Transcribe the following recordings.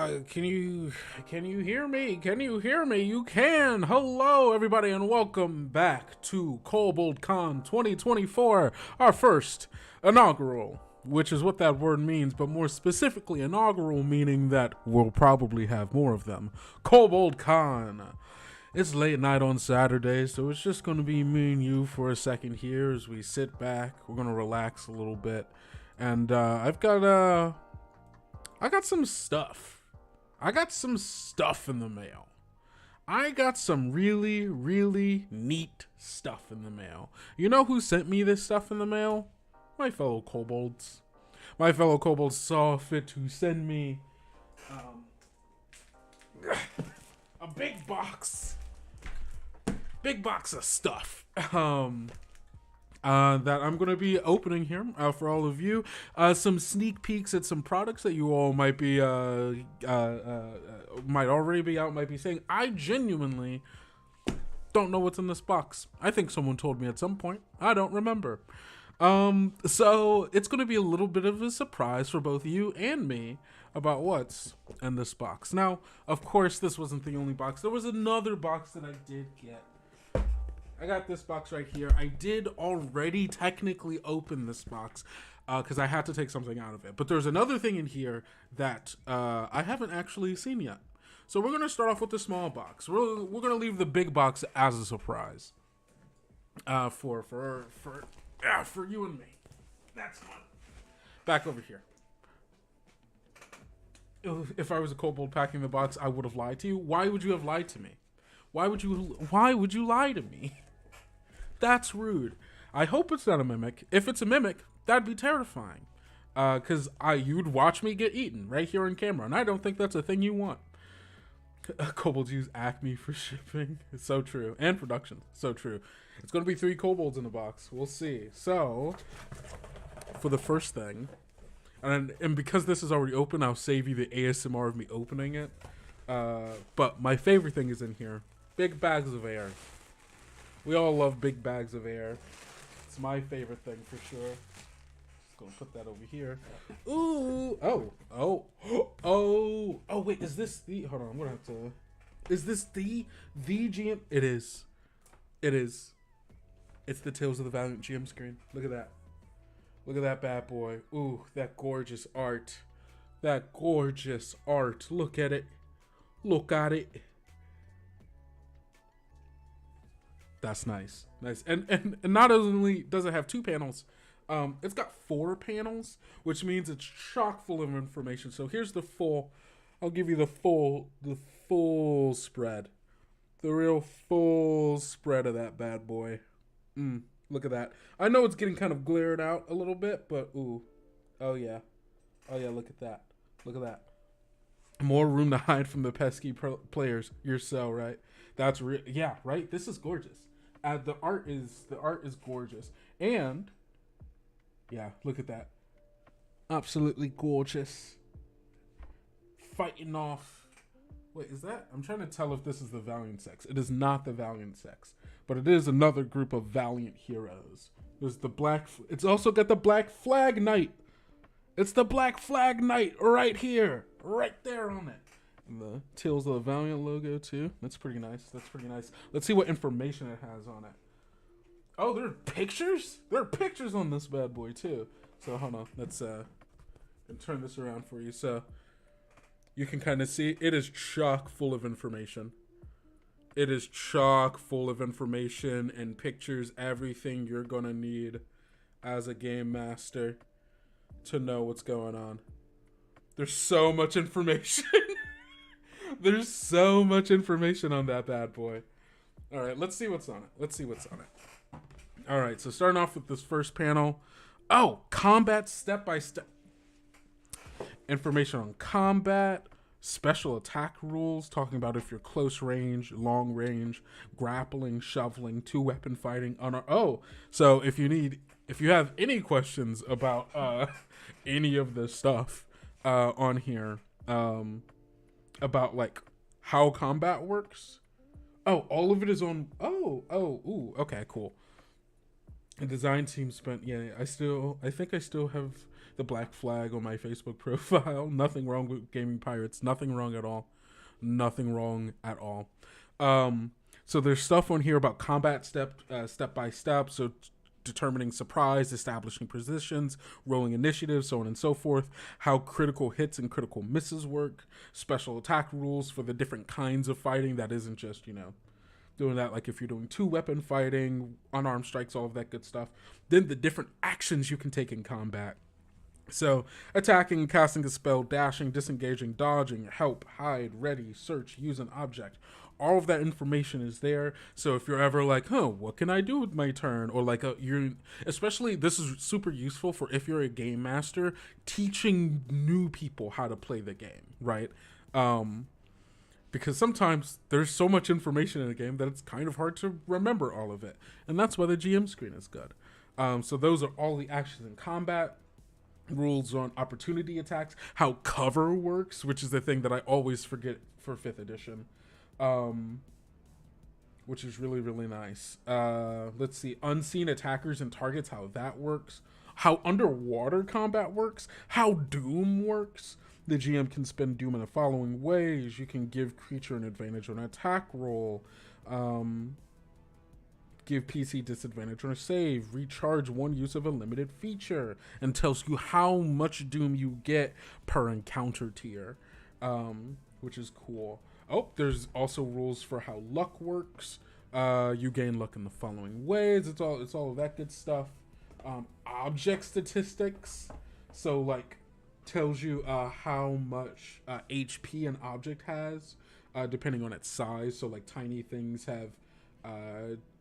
Can you hear me? Can you hear me? You can. Hello, everybody, and welcome back to Kobold Con 2024, our first inaugural, which is what that word means, but more specifically, inaugural meaning that we'll probably have more of them. Kobold Con. It's late night on Saturday, so it's just going to be me and you for a second here as we sit back. We're going to relax a little bit, and I got some stuff. I got some stuff in the mail. I got some really, really neat stuff in the mail. You know who sent me this stuff in the mail? My fellow kobolds. My fellow kobolds saw fit to send me a big box. Big box of stuff. That I'm going to be opening here for all of you. Some sneak peeks at some products that you all might be, might already be out, might be saying, I genuinely don't know what's in this box. I think someone told me at some point. I don't remember. So it's going to be a little bit of a surprise for both you and me about what's in this box. Now, of course, this wasn't the only box. There was another box that I did get. I got this box right here. I did already technically open this box because I had to take something out of it. But there's another thing in here that I haven't actually seen yet. So we're going to start off with the small box. We're going to leave the big box as a surprise for you and me. That's fun. Back over here. If I was a kobold packing the box, I would have lied to you. Why would you have lied to me? Why would you lie to me? That's rude. I hope it's not a mimic. If it's a mimic, that'd be terrifying. Because you'd watch me get eaten right here on camera, and I don't think that's a thing you want. Kobolds use Acme for shipping. It's so true. And production. So true. It's going to be 3 kobolds in the box. We'll see. So, for the first thing, and because this is already open, I'll save you the ASMR of me opening it. But my favorite thing is in here. Big bags of air. We all love big bags of air. It's my favorite thing for sure. Just gonna put that over here. Ooh! Oh, wait, is this the... Hold on, I'm gonna have to... Is this the GM... It is. It is. It's the Tales of the Valiant GM screen. Look at that. Look at that bad boy. Ooh, that gorgeous art. That gorgeous art. Look at it. Look at it. That's nice. Nice. And not only does it have 2 panels, it's got 4 panels, which means it's chock full of information. So here's the full, I'll give you the full spread. The real full spread of that bad boy. Look at that. I know it's getting kind of glared out a little bit, but ooh. Oh yeah. Oh yeah, look at that. Look at that. More room to hide from the pesky players. You're so right. That's yeah, right. This is gorgeous. The art is gorgeous, and yeah, look at that. Absolutely gorgeous. Fighting off. Wait, is that? I'm trying to tell if this is the Valiant Sex. It is not the Valiant Sex, but it is another group of valiant heroes. There's the black. It's also got the Black Flag Knight. It's the Black Flag Knight right here. Right there on it. And the Tales of the Valiant logo too. That's pretty nice. That's pretty nice. Let's see what information it has on it. Oh, there are pictures? There are pictures on this bad boy too. So hold on. Let's turn this around for you. So you can kind of see it is chock full of information. It is chock full of information and pictures, everything you're gonna need as a game master to know what's going on. There's so much information. There's so much information on that bad boy. All right, let's see what's on it. Let's see what's on it. All right, so starting off with this first panel. Oh, combat step-by-step. Information on combat, special attack rules, talking about if you're close range, long range, grappling, shoveling, 2-weapon fighting. Oh, so if you have any questions about any of this stuff on here, about like how combat works. Oh, all of it is on. Ooh, okay, cool. The design team spent, I think I still have the black flag on my Facebook profile. Nothing wrong with Gaming Pirates. Nothing wrong at all. Nothing wrong at all. Um, so there's stuff on here about combat step by step. So determining surprise, establishing positions, rolling initiative, so on and so forth. How critical hits and critical misses work. Special attack rules for the different kinds of fighting. That isn't just doing that, like if you're doing 2-weapon fighting, unarmed strikes, all of that good stuff. Then the different actions you can take in combat. So, attacking, casting a spell, dashing, disengaging, dodging, help, hide, ready, search, use an object. All of that information is there. So if you're ever like, what can I do with my turn? Or like especially this is super useful for if you're a game master, teaching new people how to play the game, right? Because sometimes there's so much information in a game that it's kind of hard to remember all of it. And that's why the GM screen is good. So those are all the actions in combat. Rules on opportunity attacks, how cover works, which is the thing that I always forget for 5th edition, which is really, really nice. Let's see, unseen attackers and targets, how that works, how underwater combat works, how Doom works. The GM can spend Doom in the following ways. You can give creature an advantage on an attack roll, give PC disadvantage on a save, recharge one use of a limited feature, and tells you how much Doom you get per encounter tier, which is cool. Oh, there's also rules for how luck works. You gain luck in the following ways. It's all of that good stuff. Object statistics, so like tells you how much HP an object has, depending on its size. So like tiny things have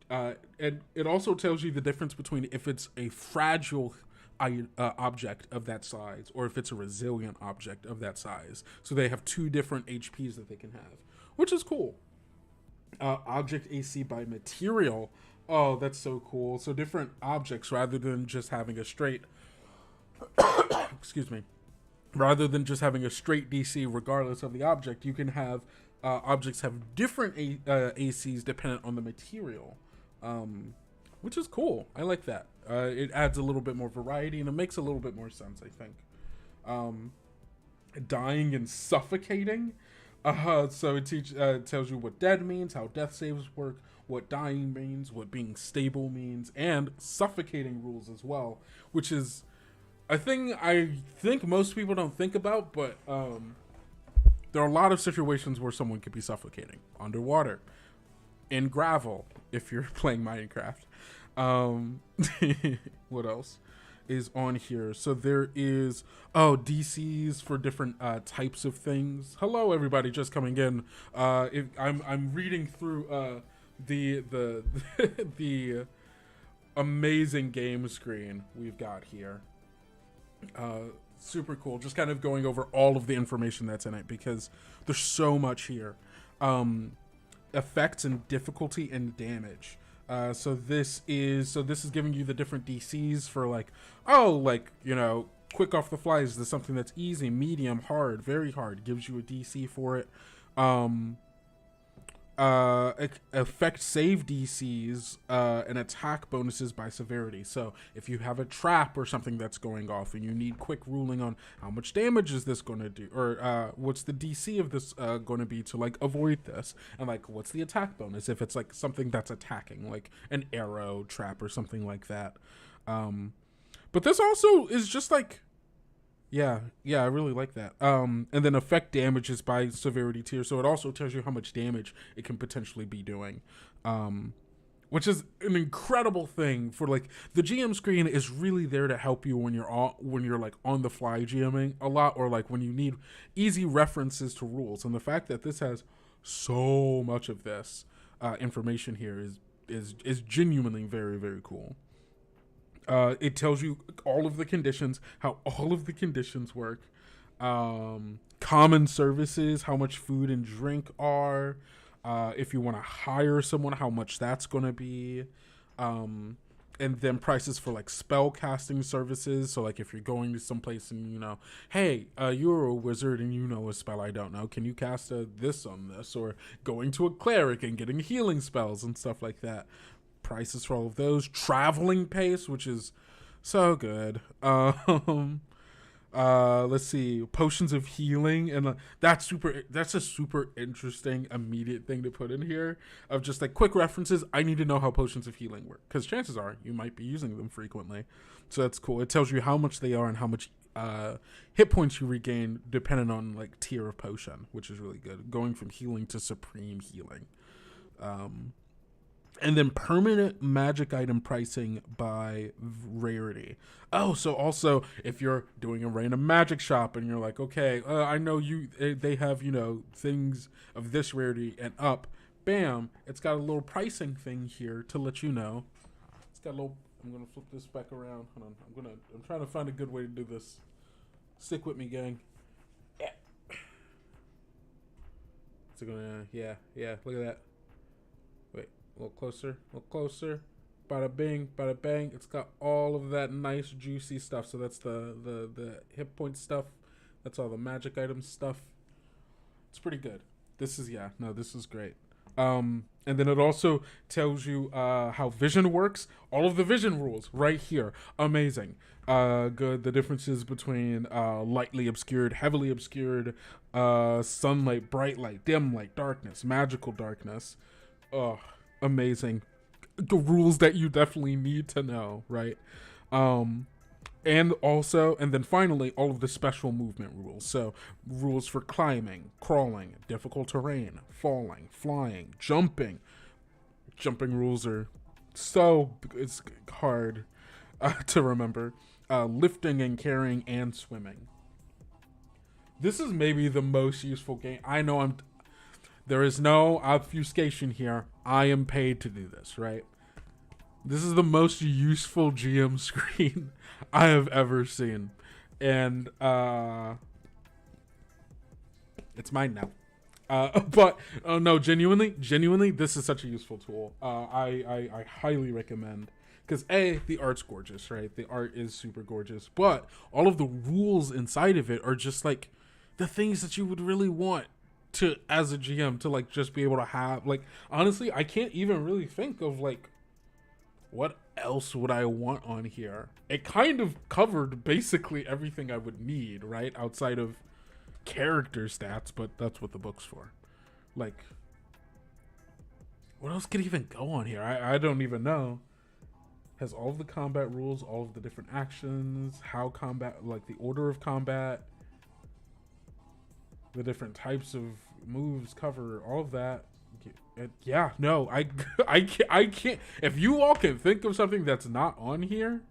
and it also tells you the difference between if it's a fragile object of that size or if it's a resilient object of that size. So they have 2 different HPs that they can have, which is cool. Object AC by material. Oh, that's so cool. So different objects, rather than just having a straight excuse me, rather than just having a straight DC regardless of the object, you can have objects have different ACs dependent on the material, which is cool. I like that. It adds a little bit more variety and it makes a little bit more sense, I think. Dying and suffocating. So it tells you what dead means, how death saves work, what dying means, what being stable means, and suffocating rules as well, which is a thing I think most people don't think about, but there are a lot of situations where someone could be suffocating underwater, in gravel, if you're playing Minecraft. What else is on here? So there is DCs for different types of things. Hello, everybody, just coming in. I'm reading through the the amazing game screen we've got here. Super cool. Just kind of going over all of the information that's in it because there's so much here. Effects and difficulty and damage. So this is giving you the different DCs for quick off the fly. Is this something that's easy, medium, hard, very hard? Gives you a DC for it. Affect save DCs and attack bonuses by severity. So if you have a trap or something that's going off and you need quick ruling on how much damage is this going to do, or what's the DC of this going to be to like avoid this, and like what's the attack bonus if it's like something that's attacking, like an arrow trap or something like that. But this also is just like yeah, I really like that. And then affect damages by severity tier, so it also tells you how much damage it can potentially be doing, which is an incredible thing for like the GM screen is really there to help you when you're like on the fly GMing a lot, or like when you need easy references to rules. And the fact that this has so much of this information here is genuinely very, very cool. It tells you all of the conditions, how all of the conditions work, common services, how much food and drink are, if you want to hire someone, how much that's going to be, and then prices for like spell casting services. So like if you're going to someplace and hey, you're a wizard and you know a spell I don't know, can you cast this on this? Or going to a cleric and getting healing spells and stuff like that. prices for all of those. Traveling pace, which is so good. Let's see, potions of healing, and that's a super interesting immediate thing to put in here, of just like quick references. I need to know how potions of healing work, because chances are you might be using them frequently, so that's cool. It tells you how much they are and how much hit points you regain depending on like tier of potion, which is really good, going from healing to supreme healing. And then permanent magic item pricing by rarity. Oh, so also if you're doing a random magic shop and you're like, okay, I know they have, things of this rarity and up, bam, it's got a little pricing thing here to let you know. It's got a little, I'm going to flip this back around. Hold on. I'm trying to find a good way to do this. Stick with me, gang. Yeah. So yeah, look at that. Wait. A little closer. Bada bing, bada bang. It's got all of that nice juicy stuff. So that's the hit point stuff. That's all the magic item stuff. It's pretty good. This is great. And then it also tells you how vision works. All of the vision rules right here. Amazing. Good. The differences between lightly obscured, heavily obscured, sunlight, bright light, dim light, darkness, magical darkness. Amazing. The rules that you definitely need to know, right? And then finally, all of the special movement rules. So rules for climbing, crawling, difficult terrain, falling, flying, jumping. Jumping rules are it's hard to remember. Lifting and carrying and swimming. This is maybe the most useful game. I know there is no obfuscation here. I am paid to do this, right? This is the most useful GM screen I have ever seen. And it's mine now. But no, genuinely, this is such a useful tool. I highly recommend. Because the art's gorgeous, right? The art is super gorgeous. But all of the rules inside of it are just like the things that you would really want to, as a GM, to like just be able to have. Like, honestly, I can't even really think of like what else would I want on here. It kind of covered basically everything I would need, right? Outside of character stats, but that's what the book's for. Like, what else could even go on here? I don't even know. Has all of the combat rules, all of the different actions, how combat, like the order of combat, the different types of moves, cover, all of that. Yeah, no, I can't. If you all can think of something that's not on here,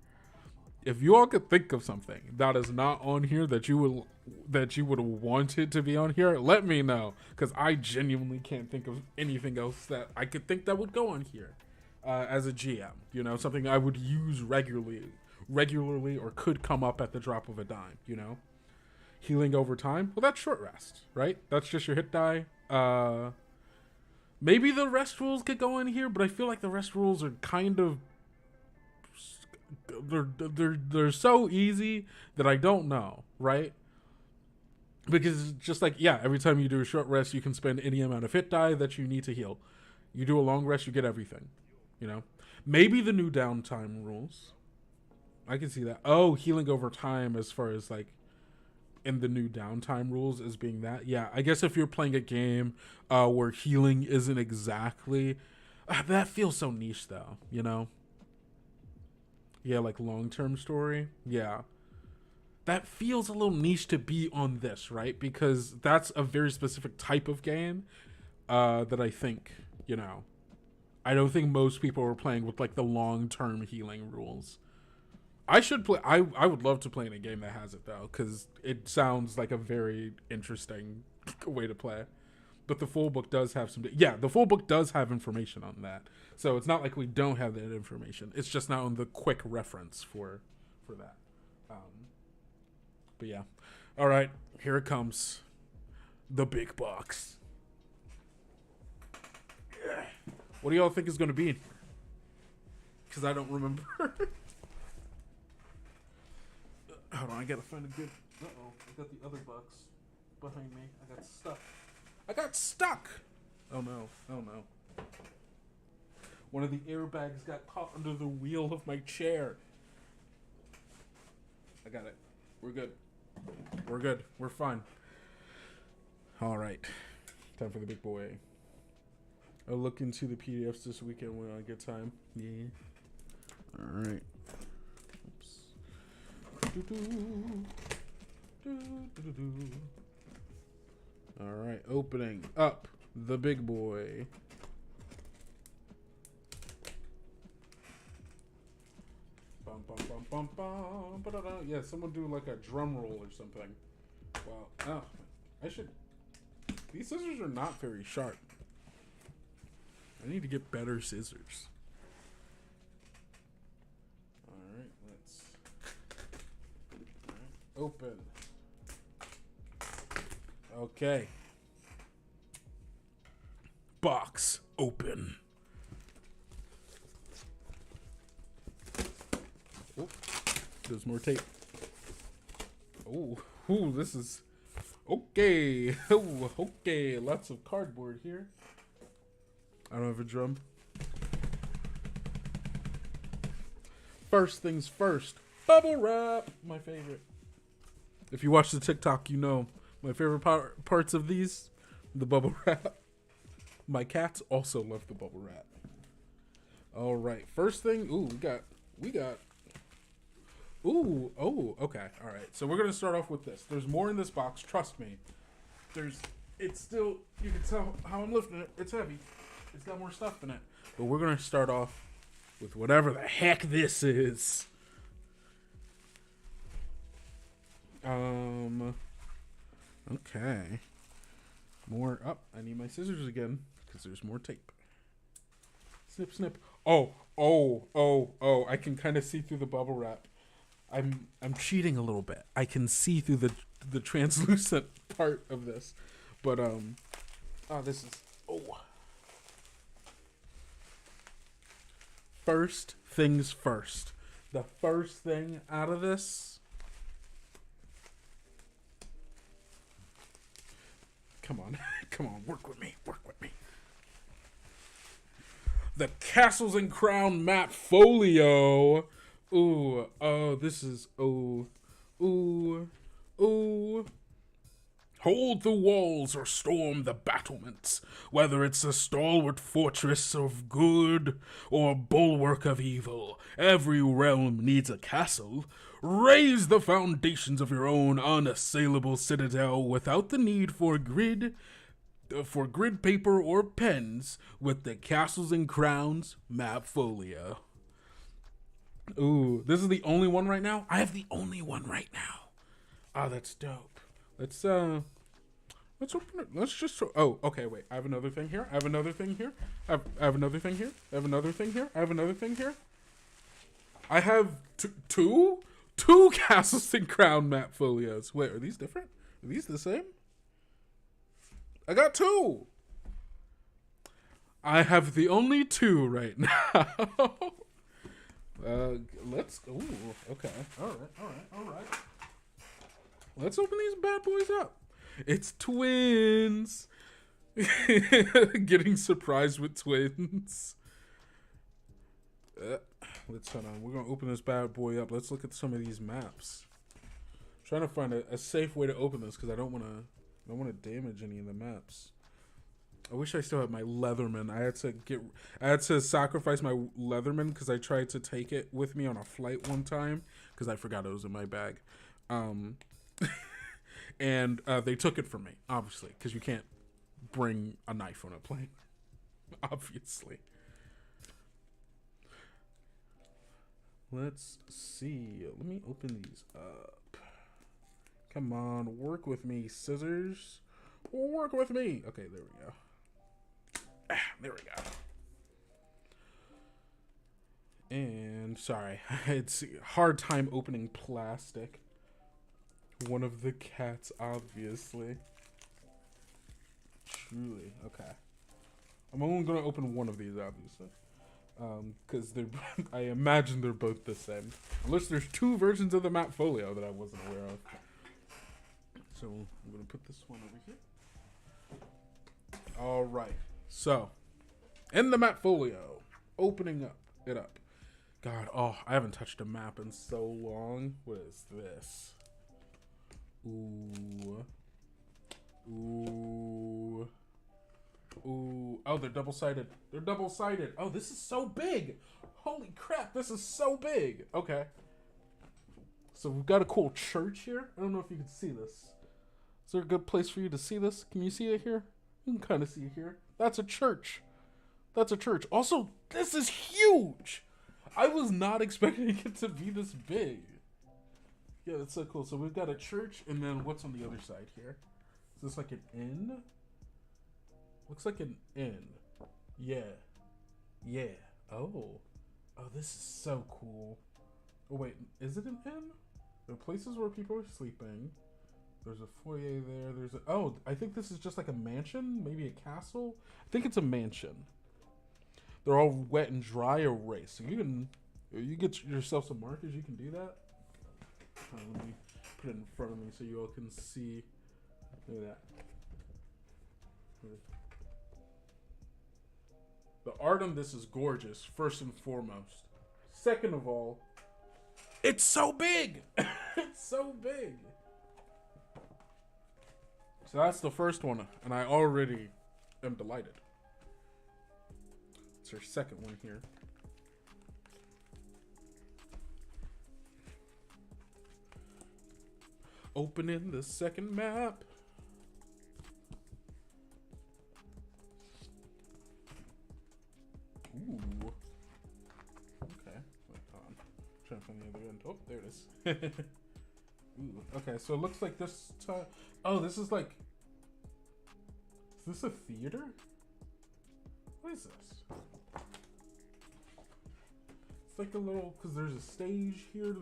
if you all could think of something that is not on here that you would want it to be on here, let me know, because I genuinely can't think of anything else that I could think that would go on here as a GM. Something I would use regularly, or could come up at the drop of a dime. Healing over time. Well, that's short rest, right? That's just your hit die. Maybe the rest rules could go in here, but I feel like the rest rules are kind of they're so easy that I don't know, right? Because it's just like, every time you do a short rest, you can spend any amount of hit die that you need to heal. You do a long rest, you get everything. Maybe the new downtime rules. I can see that. Oh, healing over time, as far as like in the new downtime rules as being that. Yeah, I guess if you're playing a game where healing isn't exactly that feels so niche though, Yeah, like long-term story. Yeah. That feels a little niche to be on this, right? Because that's a very specific type of game that I think, I don't think most people are playing with like the long-term healing rules. I should play. I would love to play in a game that has it though, because it sounds like a very interesting way to play. But the full book does have some. Yeah, the full book does have information on that, so it's not like we don't have that information. It's just not on the quick reference for that. But yeah, all right, here it comes, the big box. Yeah. What do y'all think is going to be in here? Because I don't remember. Hold on, I gotta find a good. Uh-oh, I got the other box behind me. I got stuck. Oh no. One of the airbags got caught under the wheel of my chair. I got it. We're good. We're good. We're fine. All right. Time for the big boy. I'll look into the PDFs this weekend when I get time. Yeah. All right. All right, opening up the big boy. Bum, bum, bum, bum, bum, ba-da-da. Yeah, someone do like a drum roll or something. Wow. Oh, I should. These scissors are not very sharp. I need to get better scissors. All right, let's open. Okay. Box open. Oh, there's more tape. Oh, this is okay. Oh, okay. Lots of cardboard here. I don't have a drum. First things first. Bubble wrap, my favorite. If you watch the TikTok, you know my favorite parts of these, the bubble wrap. My cats also love the bubble wrap. All right, first thing. Ooh, we got. Ooh, oh, okay, all right. So we're gonna start off with this. There's more in this box. Trust me. It's still. You can tell how I'm lifting it. It's heavy. It's got more stuff in it. But we're gonna start off with whatever the heck this is. Okay. More up. I need my scissors again because there's more tape. Snip, snip. Oh. I can kind of see through the bubble wrap. I'm cheating a little bit. I can see through the translucent part of this, but this is First things first. The first thing out of this. Come on, work with me. The Castles and Crown map folio. Ooh, oh, this is, ooh. Hold the walls or storm the battlements, whether it's a stalwart fortress of good or a bulwark of evil. Every realm needs a castle. Raise the foundations of your own unassailable citadel without the need for grid paper or pens with the Castles and Crowns map folio. Ooh, this is the only one right now? I have the only one right now. Oh, that's dope. Let's open it. Let's just, okay, wait. I have another thing here. I have another thing here. I have another thing here. I have another thing here. I have another thing here. I have two Castles and Crown map folios. Wait, are these different? Are these the same? I got two. I have the only two right now. Let's. Ooh, okay. All right. Let's open these bad boys up. It's twins. Getting surprised with twins. Let's hold on. We're gonna open this bad boy up. Let's look at some of these maps. I'm trying to find a safe way to open this because I don't want to damage any of the maps. I wish I still had my Leatherman. I had to sacrifice my Leatherman because I tried to take it with me on a flight one time because I forgot it was in my bag. And they took it from me, obviously, because you can't bring a knife on a plane, obviously. Let's see. Let me open these up. Come on, work with me, scissors. Work with me. Okay, there we go. There we go. And sorry, it's a hard time opening plastic. One of the cats, obviously. Truly. Okay. I'm only going to open one of these, obviously. Because I imagine they're both the same. Unless there's two versions of the map folio that I wasn't aware of. So, I'm going to put this one over here. Alright. So, in the map folio, opening it up. God, oh, I haven't touched a map in so long. What is this? Ooh. Ooh. Ooh. Oh, they're double-sided. They're double-sided. Oh, this is so big. Holy crap, this is so big. Okay. So we've got a cool church here. I don't know if you can see this. Is there a good place for you to see this? Can you see it here? You can kind of see it here. That's a church. That's a church. Also, this is huge. I was not expecting it to be this big. Yeah, that's so cool. So we've got a church, and then what's on the other side here? Is this like an inn? Looks like an inn. Yeah. Yeah. Oh. Oh, this is so cool. Oh, wait. Is it an inn? There are places where people are sleeping. There's a foyer there. There's a... Oh, I think this is just like a mansion? Maybe a castle? I think it's a mansion. They're all wet and dry erase. So you get yourself some markers, you can do that. Let me put it in front of me so you all can see. Look at that. The art on this is gorgeous, first and foremost. Second of all, it's so big. It's so big. So that's the first one, and I already am delighted. It's our second one here. Opening the second map. Ooh. Okay. Wait, hold on. Trying to find the other end. Oh, there it is. Ooh. Okay, so it looks like this time. Oh, this is like. Is this a theater? What is this? It's like a little, because there's a stage here.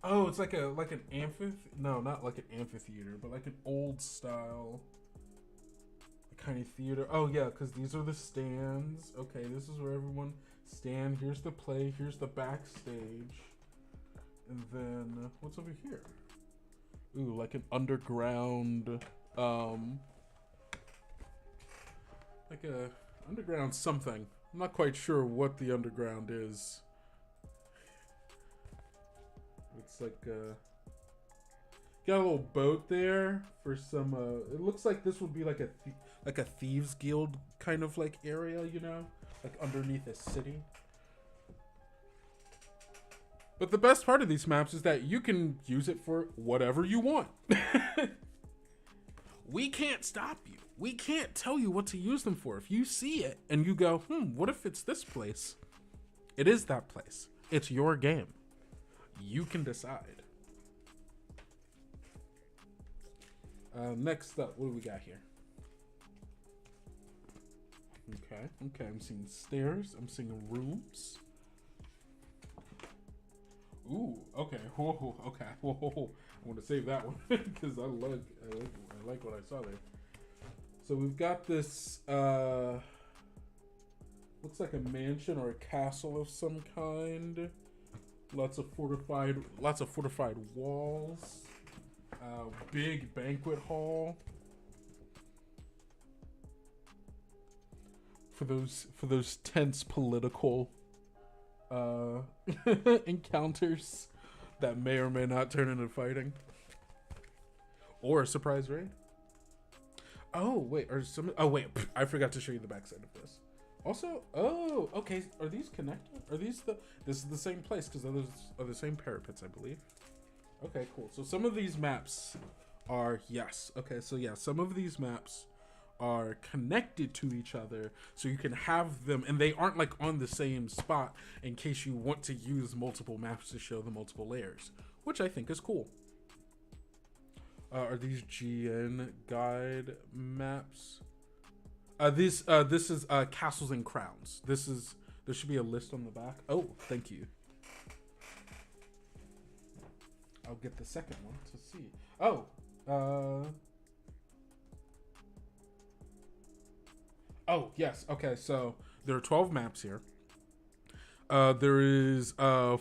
Oh, it's like an amphitheater. No, not like an amphitheater, but like an old style kind of theater. Oh yeah, because these are the stands. Okay, this is where everyone stand. Here's the play. Here's the backstage. And then what's over here? Ooh, like an underground, like a underground something. I'm not quite sure what the underground is. It's like got a little boat there for some. It looks like this would be like a thieves guild kind of like area, you know, like underneath a city. But the best part of these maps is that you can use it for whatever you want. We can't stop you. We can't tell you what to use them for. If you see it and you go, what if it's this place? It is that place. It's your game. You can decide. Next up, what do we got here? Okay, I'm seeing stairs. I'm seeing rooms. Ooh, okay, whoa, okay, whoa. I want to save that one because I like what I saw there. So we've got this, looks like a mansion or a castle of some kind. Lots of fortified walls. Big banquet hall. For those tense political encounters that may or may not turn into fighting. Or a surprise raid. Oh wait, I forgot to show you the backside of this. Also, oh, okay, are these connected? This is the same place because those are the same parapets, I believe. Okay, cool. So some of these maps are, some of these maps are connected to each other, so you can have them, and they aren't like on the same spot in case you want to use multiple maps to show the multiple layers, which I think is cool. Are these GN guide maps? This is Castles and Crowns. There should be a list on the back. Oh, thank you. I'll get the second one to see. Oh, yes. Okay, so there are 12 maps here. There is the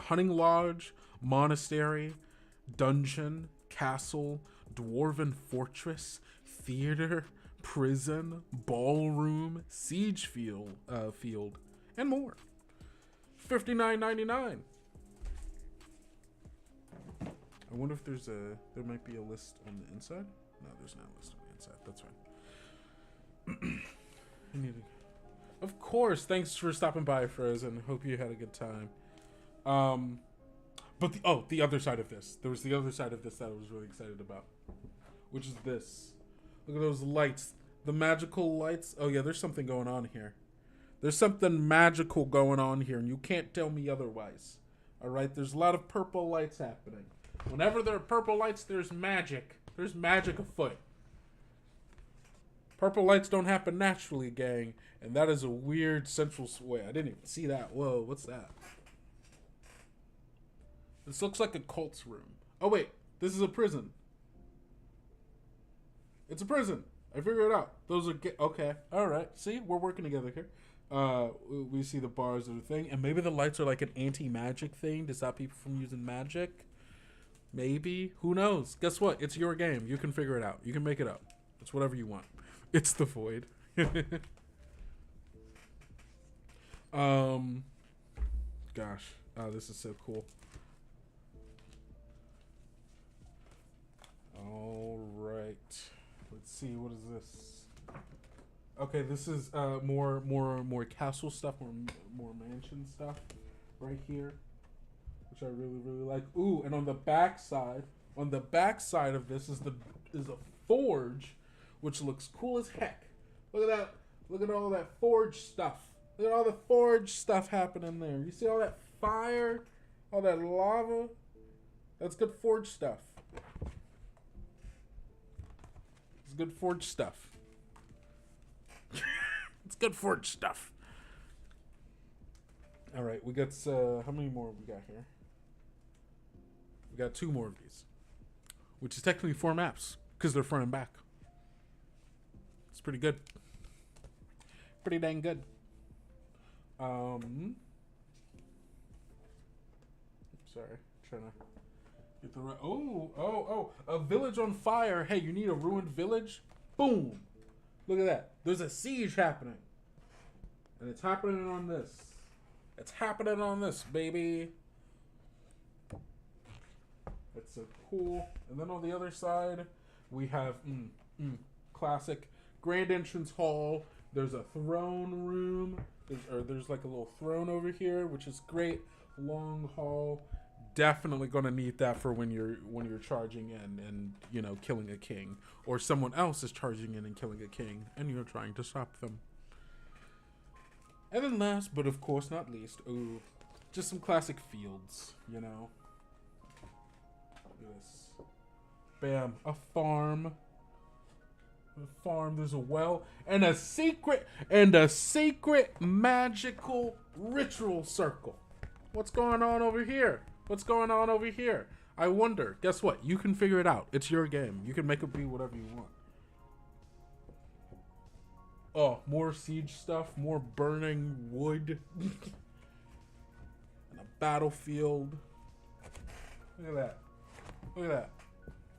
Hunting Lodge, Monastery, Dungeon, Castle, Dwarven Fortress, Theater, prison, ballroom, siege field, and more. $59.99. I wonder if there might be a list on the inside. No, there's not a list on the inside. That's fine. Of course. Thanks for stopping by, Frozen. Hope you had a good time. But the other side of this. There was the other side of this that I was really excited about, which is this. Look at those lights. The magical lights. Oh yeah, there's something going on here. There's something magical going on here, and you can't tell me otherwise. All right, there's a lot of purple lights happening. Whenever there are purple lights, there's magic. There's magic afoot. Purple lights don't happen naturally, gang. And that is a weird central... Wait, I didn't even see that. Whoa, what's that? This looks like a cult's room. Oh, wait. This is a prison. It's a prison. I figured it out. Those are... Okay. All right. See? We're working together here. We see the bars of the thing. And maybe the lights are like an anti-magic thing to stop people from using magic. Maybe. Who knows? Guess what? It's your game. You can figure it out. You can make it up. It's whatever you want. It's the void. Gosh. Oh, this is so cool. All right. Let's see. What is this? Okay, this is more castle stuff, more mansion stuff right here, which I really like. Ooh, and on the back side of this is a forge, which looks cool as heck. Look at that. Look at all that forge stuff. Look at all the forge stuff happening there. You see all that fire, all that lava? That's good forge stuff. It's good forge stuff. It's good forge stuff. All right, we got how many more we got here? We got 2 more of these, which is technically 4 maps because they're front and back. It's pretty good. Pretty dang good. Sorry, trying to get the right. Oh! A village on fire. Hey, you need a ruined village? Boom! Look at that. There's a siege happening, and it's happening on this. It's happening on this, baby. It's so cool. And then on the other side, we have classic grand entrance hall. There's a throne room. There's like a little throne over here, which is great. Long hall. Definitely gonna need that for when you're charging in and killing a king, or someone else is charging in and killing a king, and you're trying to stop them. And then last, but of course not least, just some classic fields. Look at this. Bam, a farm. There's a well and a secret magical ritual circle. What's going on over here? I wonder. Guess what? You can figure it out. It's your game. You can make it be whatever you want. Oh, more siege stuff, more burning wood. And a battlefield. Look at that.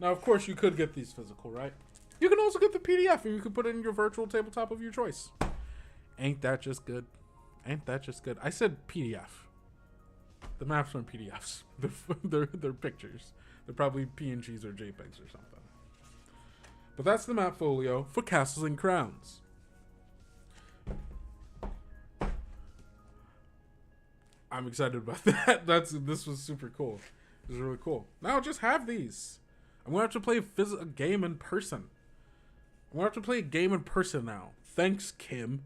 Now, of course, you could get these physical, right? You can also get the PDF, and you can put it in your virtual tabletop of your choice. Ain't that just good? I said PDF. The maps aren't PDFs. They're pictures. They're probably PNGs or JPEGs or something. But that's the map folio for Castles and Crowns. I'm excited about that. This was super cool. It was really cool. Now I'll just have these. I'm gonna have to play a game in person. Now. Thanks, Kim.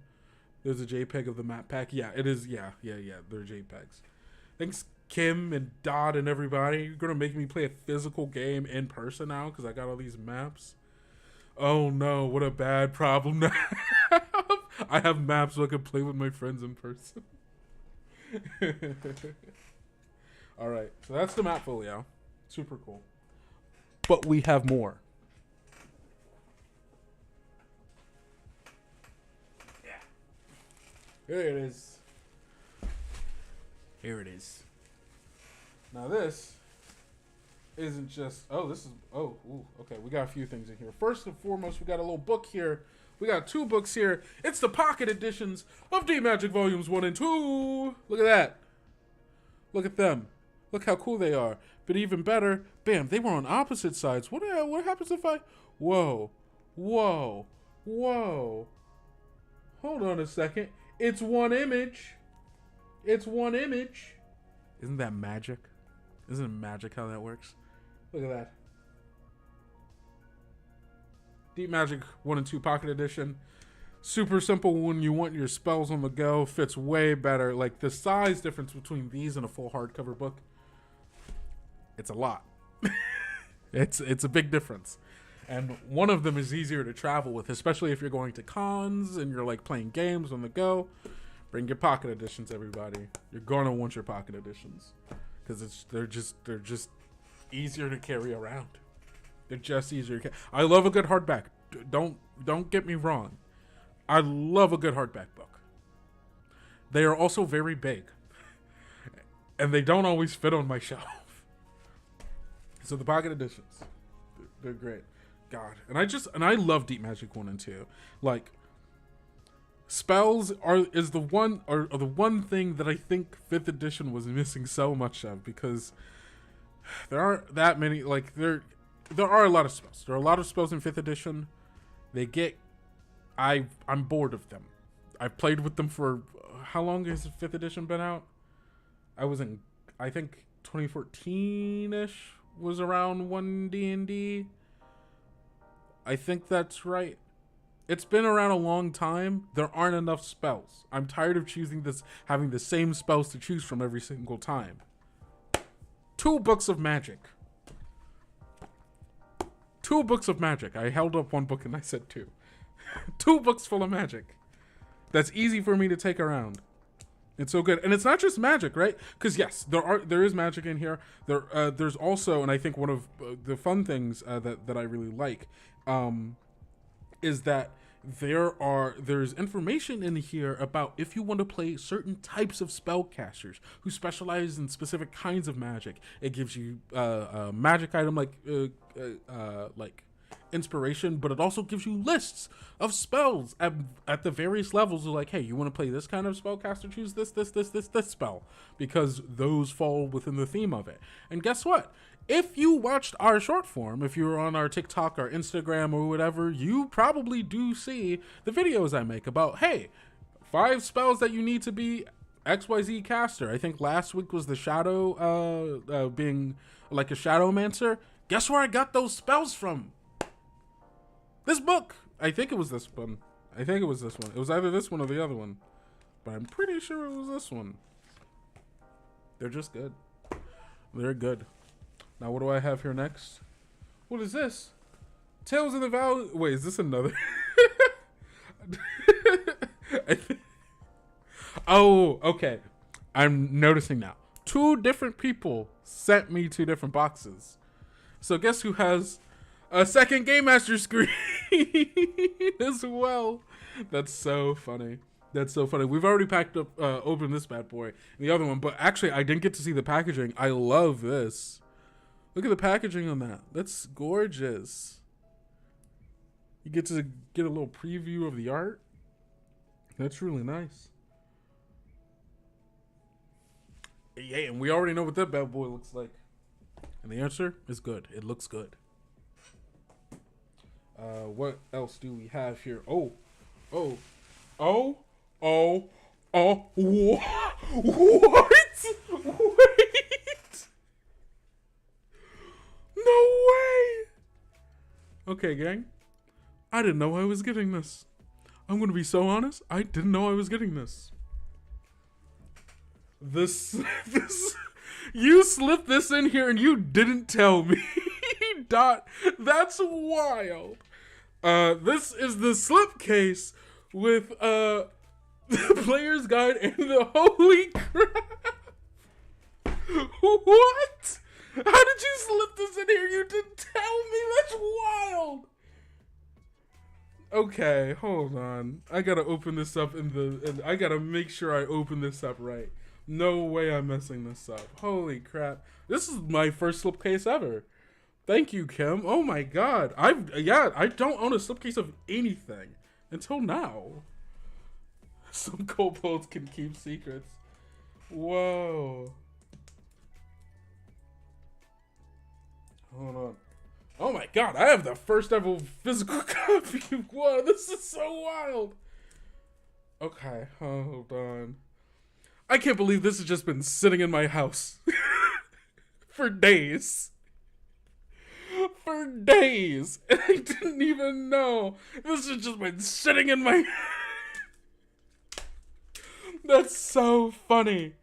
There's a JPEG of the map pack. Yeah, it is. Yeah. They're JPEGs. Thanks, Kim and Dodd and everybody. You're gonna make me play a physical game in person now because I got all these maps. Oh no, what a bad problem to have. I have maps so I can play with my friends in person. Alright, so that's the map folio. Super cool. But we have more. Yeah. Here it is. Now this isn't just... okay, we got a few things in here. First and foremost, we got a little book here We got 2 books here. It's the pocket editions of Deep Magic Volumes 1 and 2. Look at that. Look at them. Look how cool they are. But even better, bam, they were on opposite sides. What happens if I... Whoa. Whoa. Whoa. Hold on a second. It's one image. It's one image. Isn't that magic? Isn't it magic how that works? Look at that. Deep Magic 1 and 2 Pocket Edition. Super simple when you want your spells on the go. Fits way better. Like, the size difference between these and a full hardcover book, it's a lot. It's a big difference. And one of them is easier to travel with, especially if you're going to cons and you're like playing games on the go. Bring your pocket editions, everybody. You're gonna want your pocket editions because they're just easier to carry around. They're just easier to carry. I love a good hardback. Don't get me wrong. I love a good hardback book. They are also very big, and they don't always fit on my shelf. So the pocket editions, they're great. God, and I love Deep Magic 1 and 2. Like, spells is the one thing that I think 5th edition was missing so much of, because there aren't that many. Like, there are a lot of spells. There are a lot of spells in 5th edition. I'm bored of them. I've played with them for how long has 5th edition been out? I think 2014-ish was around one D&D. I think that's right. It's been around a long time. There aren't enough spells. I'm tired of having the same spells to choose from every single time. 2 books of magic. 2 books of magic. I held up one book and I said 2. 2 books full of magic. That's easy for me to take around. It's so good. And it's not just magic, right? Because yes, there is magic in here. There's also, and I think one of the fun things that I really like is that there's information in here about if you want to play certain types of spellcasters who specialize in specific kinds of magic. It gives you a magic item like inspiration, but it also gives you lists of spells at the various levels of, like, hey, you want to play this kind of spellcaster, choose this spell, because those fall within the theme of it. And guess what? If you watched our short form, if you were on our TikTok or Instagram or whatever, you probably do see the videos I make about, hey, 5 spells that you need to be XYZ caster. I think last week was the shadow, being like a shadowmancer. Guess where I got those spells from? This book. I think it was this one. It was either this one or the other one, but I'm pretty sure it was this one. They're just good. They're good. Now, what do I have here next? What is this? Tales of the Valley. Wait, is this another? Oh, okay. I'm noticing now. 2 different people sent me 2 different boxes. So guess who has a second Game Master screen as well? That's so funny. That's so funny. We've already packed up, opened this bad boy, the other one, but actually I didn't get to see the packaging. I love this. Look at the packaging on that. That's gorgeous. You get to get a little preview of the art. That's really nice. Yeah, and we already know what that bad boy looks like. And the answer is good. It looks good. What else do we have here? What? Wait! No way! Okay, gang. I didn't know I was getting this. I'm gonna be so honest. I didn't know I was getting this. This, you slipped this in here and you didn't tell me. That's wild. This is the slipcase with the player's guide and the holy crap. What? How did you slip this in here? You didn't tell me. That's wild. Okay, hold on. I gotta open this up I gotta make sure I open this up right. No way I'm messing this up. Holy crap. This is my first slipcase ever. Thank you, Kim. Oh my god. I don't own a slipcase of anything. Until now. Some kobolds can keep secrets. Whoa. Hold on. Oh my god, I have the first ever physical copy. Whoa, this is so wild. Okay, hold on. I can't believe this has just been sitting in my house. For days. For days. And I didn't even know. This has just been sitting in my... That's so funny.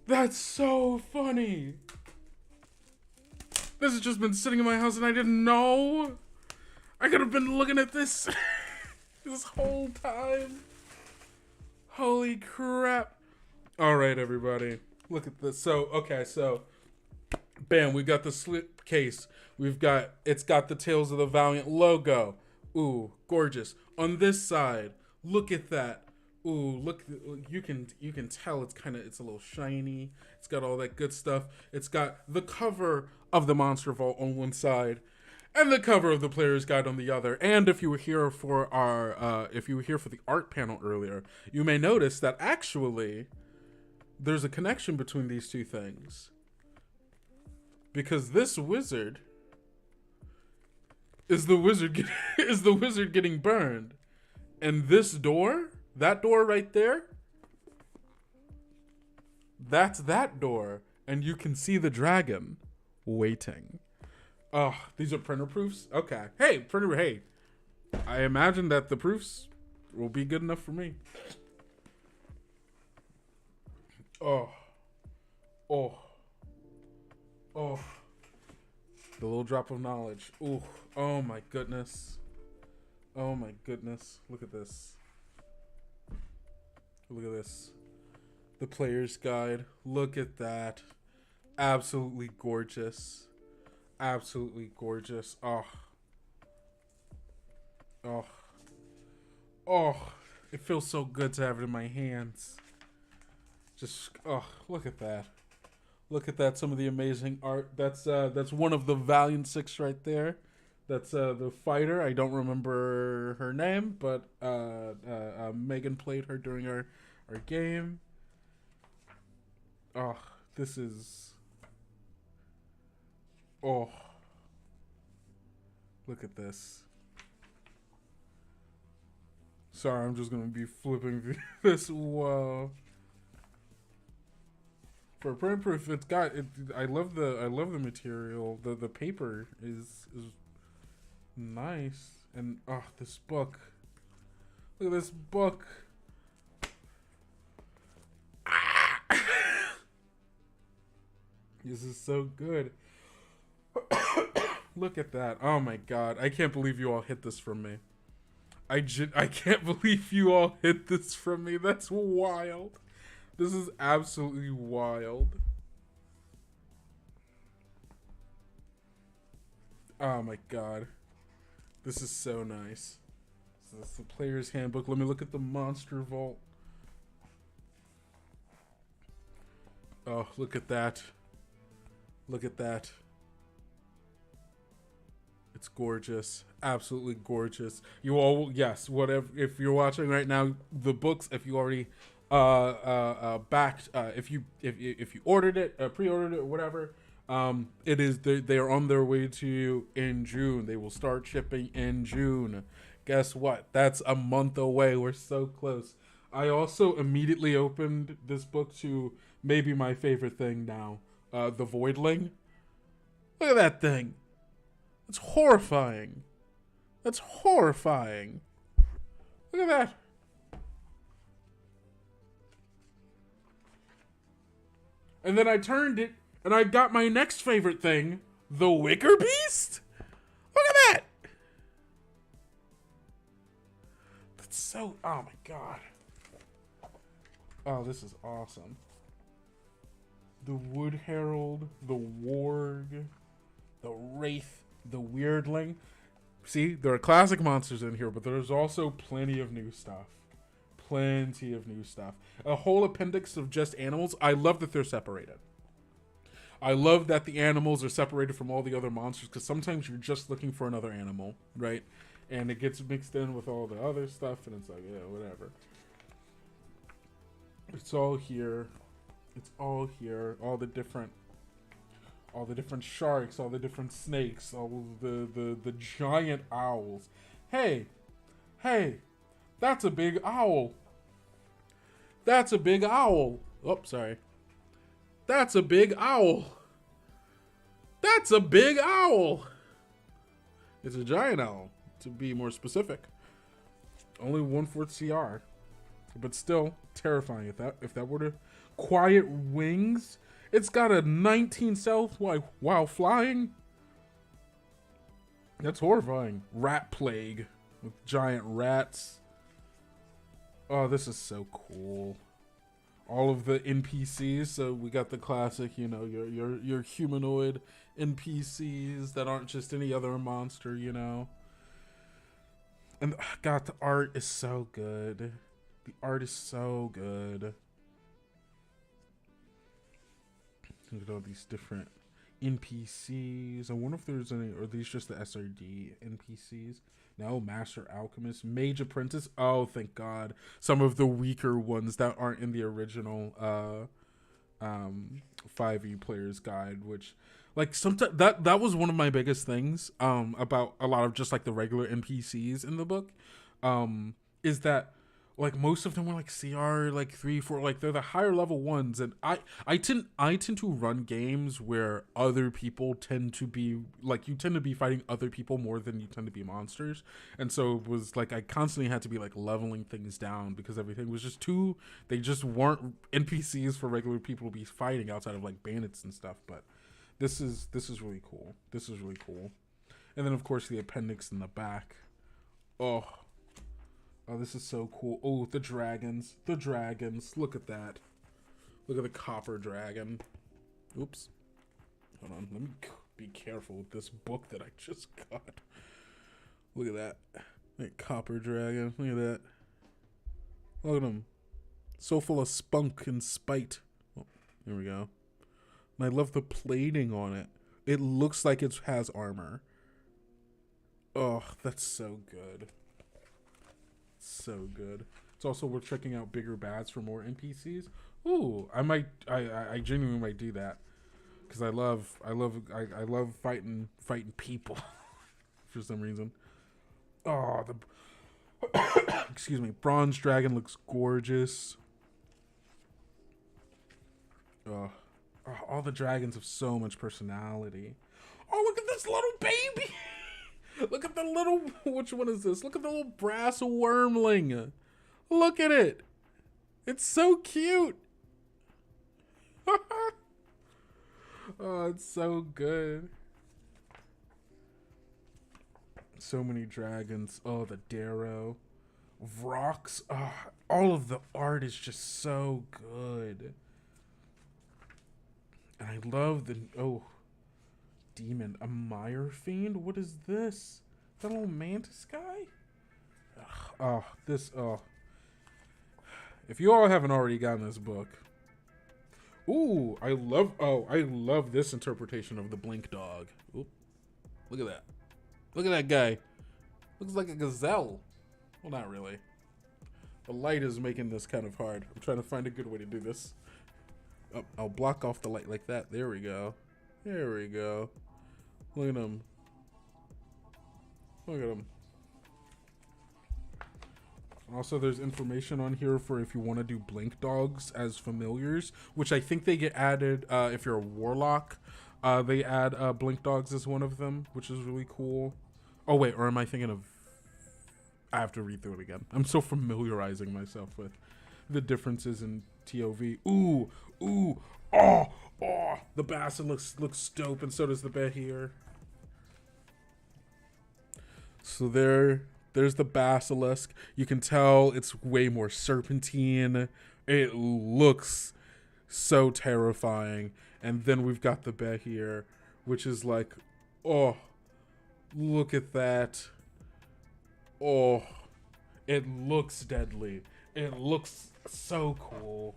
That's so funny. This has just been sitting in my house and I didn't know. I could have been looking at this this whole time. Holy crap. All right, everybody. Look at this. So, okay, so bam, we got the slip case. It's got the Tales of the Valiant logo. Ooh, gorgeous. On this side, look at that. Ooh, look, you can tell it's a little shiny. It's got all that good stuff. It's got the cover of the Monster Vault on one side and the cover of the Player's Guide on the other. And if you were here for the art panel earlier, you may notice that actually there's a connection between these two things. Because this wizard is the wizard getting burned. And this door, that door right there, that's that door. And you can see the dragon waiting. Oh, these are printer proofs? Okay. Hey, printer, hey. I imagine that the proofs will be good enough for me. Oh. Oh. Oh. The little drop of knowledge. Ooh. Oh my goodness. Oh my goodness. Look at this. Look at this. The Player's Guide. Look at that. Absolutely gorgeous. Absolutely gorgeous. Oh. Oh. Oh. It feels so good to have it in my hands. Just, oh, look at that. Look at that. Some of the amazing art. That's one of the Valiant Six right there. That's the fighter. I don't remember her name, but Megan played her during our game. Oh, this is... Oh. Look at this. Sorry, I'm just going to be flipping this. Whoa. For print proof, it's got it. I love the material. The paper is nice, and oh, this book. Look at this book. Ah! This is so good. Look at that. Oh my god. I can't believe you all hid this from me. I can't believe you all hid this from me. That's wild. This is absolutely wild. Oh my god. This is so nice. So that's the Player's Handbook. Let me look at the Monster Vault. Oh, look at that. Look at that. It's gorgeous. Absolutely gorgeous. You all, yes, whatever. If you're watching right now, the books, if you already backed, if you ordered it, pre-ordered it or whatever, it is, they are on their way to you in June. They will start shipping in June. Guess what? That's a month away. We're so close. I also immediately opened this book to maybe my favorite thing now, the Voidling. Look at that thing. It's horrifying. That's horrifying. Look at that. And then I turned it, and I got my next favorite thing, the Wicker Beast. Look at that. That's so, oh my god. Oh, this is awesome. The Wood Herald, the Warg, the Wraith, the Weirdling. See, there are classic monsters in here, but there's also plenty of new stuff. Plenty of new stuff. A whole appendix of just animals. I love that they're separated. I love that the animals are separated from all the other monsters, because sometimes you're just looking for another animal, right? and it gets mixed in with all the other stuff, and it's like, yeah, whatever. It's all here. It's all here. All the different sharks, all the different snakes, all the giant owls. Hey, that's a big owl. That's a big owl. Oh, sorry. That's a big owl. That's a big owl. It's a giant owl, to be more specific. Only 1/4 CR, but still terrifying. If that were to quiet wings, it's got a 19 stealth while flying. That's horrifying. Rat plague with giant rats. Oh, this is so cool. All of the NPCs. So we got the classic, you know, your humanoid NPCs that aren't just any other monster, you know. And God, the art is so good. The art is so good. Look at all these different NPCs. I wonder if there's any, or are these just the SRD NPCs? No, Master Alchemist, Mage Apprentice. Oh, thank God. Some of the weaker ones that aren't in the original 5e player's guide, which, like, sometimes that was one of my biggest things about a lot of just like the regular NPCs in the book, is that like most of them were like CR like 3, 4, like they're the higher level ones, and I tend to run games where other people tend to be like, you tend to be fighting other people more than you tend to be monsters, and so it was like I constantly had to be like leveling things down because everything was just too, they just weren't NPCs for regular people to be fighting outside of like bandits and stuff. But this is really cool. This is really cool. And then of course the appendix in the back. Oh, this is so cool. Oh, the dragons. The dragons. Look at that. Look at the copper dragon. Oops. Hold on. Let me be careful with this book that I just got. Look at that. That copper dragon. Look at that. Look at him. So full of spunk and spite. Oh, there we go. And I love the plating on it. It looks like it has armor. Oh, that's so good. So good. It's also worth checking out Bigger Bats for more NPCs. Ooh, I genuinely might do that because I love fighting people for some reason. Oh, the excuse me, bronze dragon looks gorgeous. All the dragons have so much personality. Oh, look at this little baby. Look at the little, which one is this? Look at the little brass wormling. Look at it. It's so cute. Oh, it's so good. So many dragons. Oh, the Darrow. Rocks. Oh, all of the art is just so good. And I love the, oh, demon, a mire fiend. What is this? That little mantis guy? Ugh, if you all haven't already gotten this book, ooh, I love this interpretation of the blink dog. Oop, look at that. Look at that guy. Looks like a gazelle. Well, not really. The light is making this kind of hard. I'm trying to find a good way to do this. Oh, I'll block off the light like that. There we go. There we go. Look at him. Look at him. Also, there's information on here for if you want to do blink dogs as familiars, which I think they get added if you're a warlock. They add blink dogs as one of them, which is really cool. Oh wait, or am I thinking of? I have to read through it again. I'm so familiarizing myself with the differences in TOV. Ooh, ooh, oh, oh! The basilisk looks dope, and so does the behir. So there's the basilisk. You can tell it's way more serpentine. It looks so terrifying. And then we've got the behir, which is like, oh, look at that. Oh, it looks deadly. It looks so cool.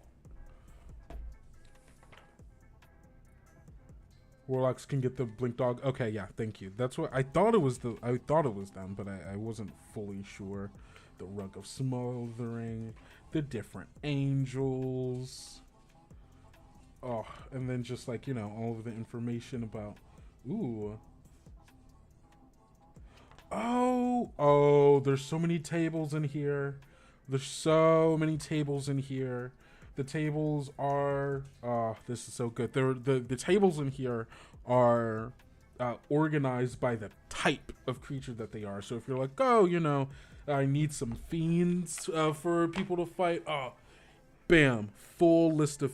Warlocks can get the blink dog. Okay, yeah, thank you. That's what I thought it was. I thought it was them, but I wasn't fully sure. The rug of smothering, the different angels. Oh, and then just like, all of the information about. Ooh. Oh, there's so many tables in here. There's so many tables in here. The tables are, this is so good. The tables in here are organized by the type of creature that they are. So if you're like, I need some fiends for people to fight. Oh, bam, full list of,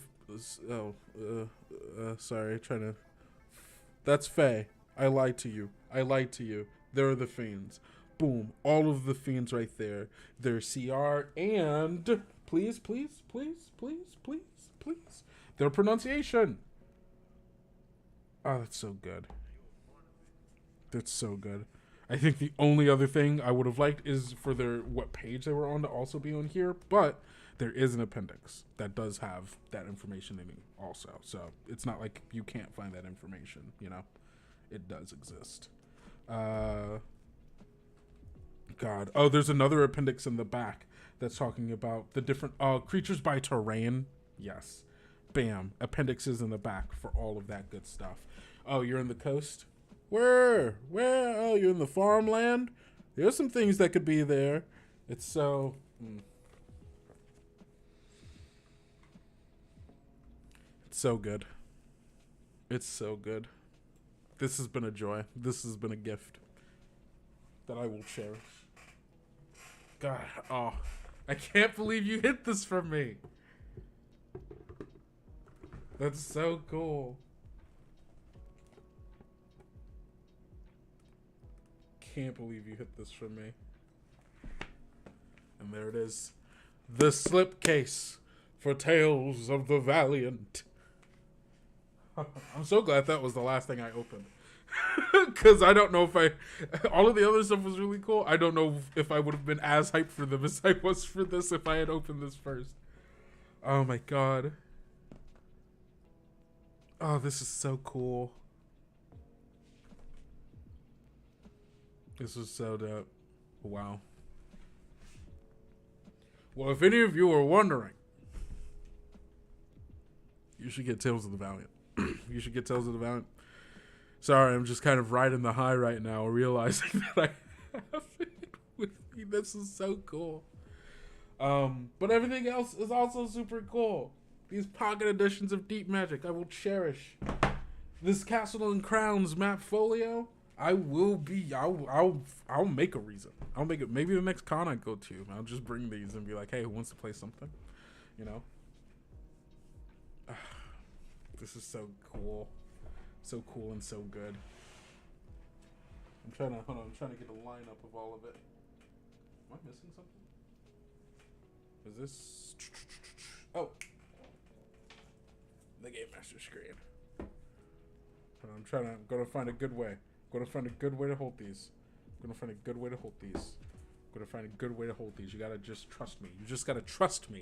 sorry, that's Fae. I lied to you. There are the fiends. Boom, all of the fiends right there. Their CR and please, their pronunciation. Oh, that's so good. I think the only other thing I would have liked is for what page they were on to also be on here, but there is an appendix that does have that information in it also. So it's not like you can't find that information, It does exist. God. Oh, there's another appendix in the back that's talking about the different creatures by terrain. Yes. Bam. Appendixes in the back for all of that good stuff. Oh, you're in the coast? Where? Oh, you're in the farmland? There's some things that could be there. It's so... It's so good. It's so good. This has been a joy. This has been a gift that I will cherish. God, I can't believe you hit this from me. That's so cool. Can't believe you hit this from me. And there it is. The slipcase for Tales of the Valiant. I'm so glad that was the last thing I opened. Because I don't know if all of the other stuff was really cool. I don't know if I would have been as hyped for them as I was for this if I had opened this first. Oh my god. Oh, this is so cool. This is so dope. Wow. Well, if any of you are wondering, you should get Tales of the Valiant. You should get Tales of the Valiant. Sorry, I'm just kind of riding the high right now, realizing that I have it with me. This is so cool. But everything else is also super cool. These pocket editions of Deep Magic, I will cherish. This Castle and Crowns map folio, I'll make a reason. I'll make it. Maybe the next con I go to, I'll just bring these and be like, hey, who wants to play something? This is so cool. So cool and so good. I'm trying to get a lineup of all of it. Am I missing something? Is this? Oh, the Game Master screen. I'm gonna find a good way. To hold these. You gotta just trust me. You just gotta trust me.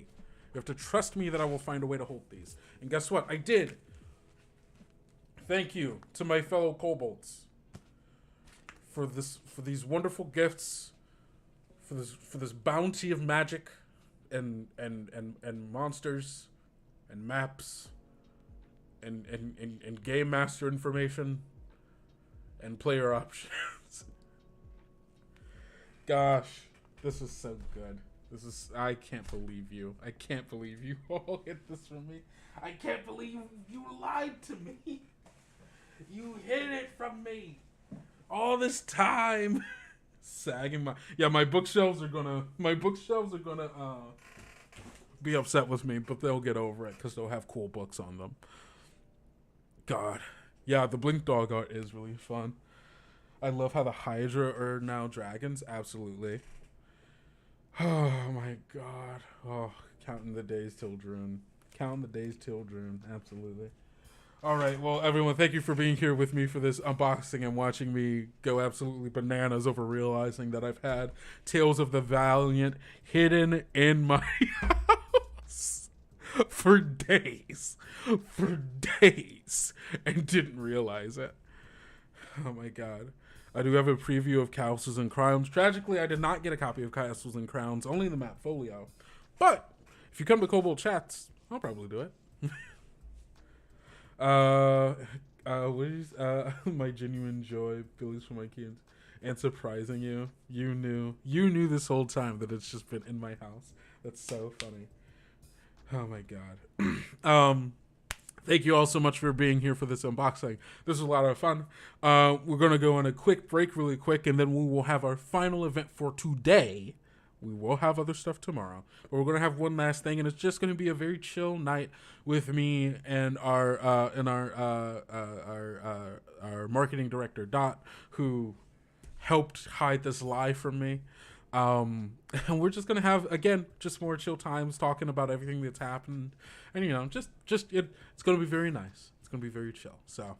You have to trust me that I will find a way to hold these. And guess what? I did. Thank you to my fellow kobolds for these wonderful gifts, for this bounty of magic and monsters and maps and game master information and player options. Gosh, this is so good. I can't believe you. I can't believe you all hit this from me. I can't believe you lied to me. You hid it from me all this time. Sagging my bookshelves are gonna be upset with me, but they'll get over it because they'll have cool books on them. God, yeah, the Blink Dog art is really fun. I love how the Hydra are now dragons. Absolutely. Oh my god. Oh, counting the days till June. Absolutely. All right, well, everyone, thank you for being here with me for this unboxing and watching me go absolutely bananas over realizing that I've had Tales of the Valiant hidden in my house. for days, for days, and didn't realize it. Oh my god. I do have a preview of Castles and Crowns. Tragically, I did not get a copy of Castles and Crowns, only the map folio. But if you come to Kobold Chats, I'll probably do it. What is my genuine joy, Billy's for my kids, and surprising you. You knew this whole time that it's just been in my house. That's so funny. Oh my god. Thank you all so much for being here for this unboxing. This was a lot of fun. We're going to go on a quick break really quick, and then we will have our final event for today. We will have other stuff tomorrow, but we're going to have one last thing, and it's just going to be a very chill night with me and our marketing director, Dot, who helped hide this lie from me. And we're just gonna have, again, just more chill times talking about everything that's happened, and it's gonna be very nice. It's gonna be very chill. So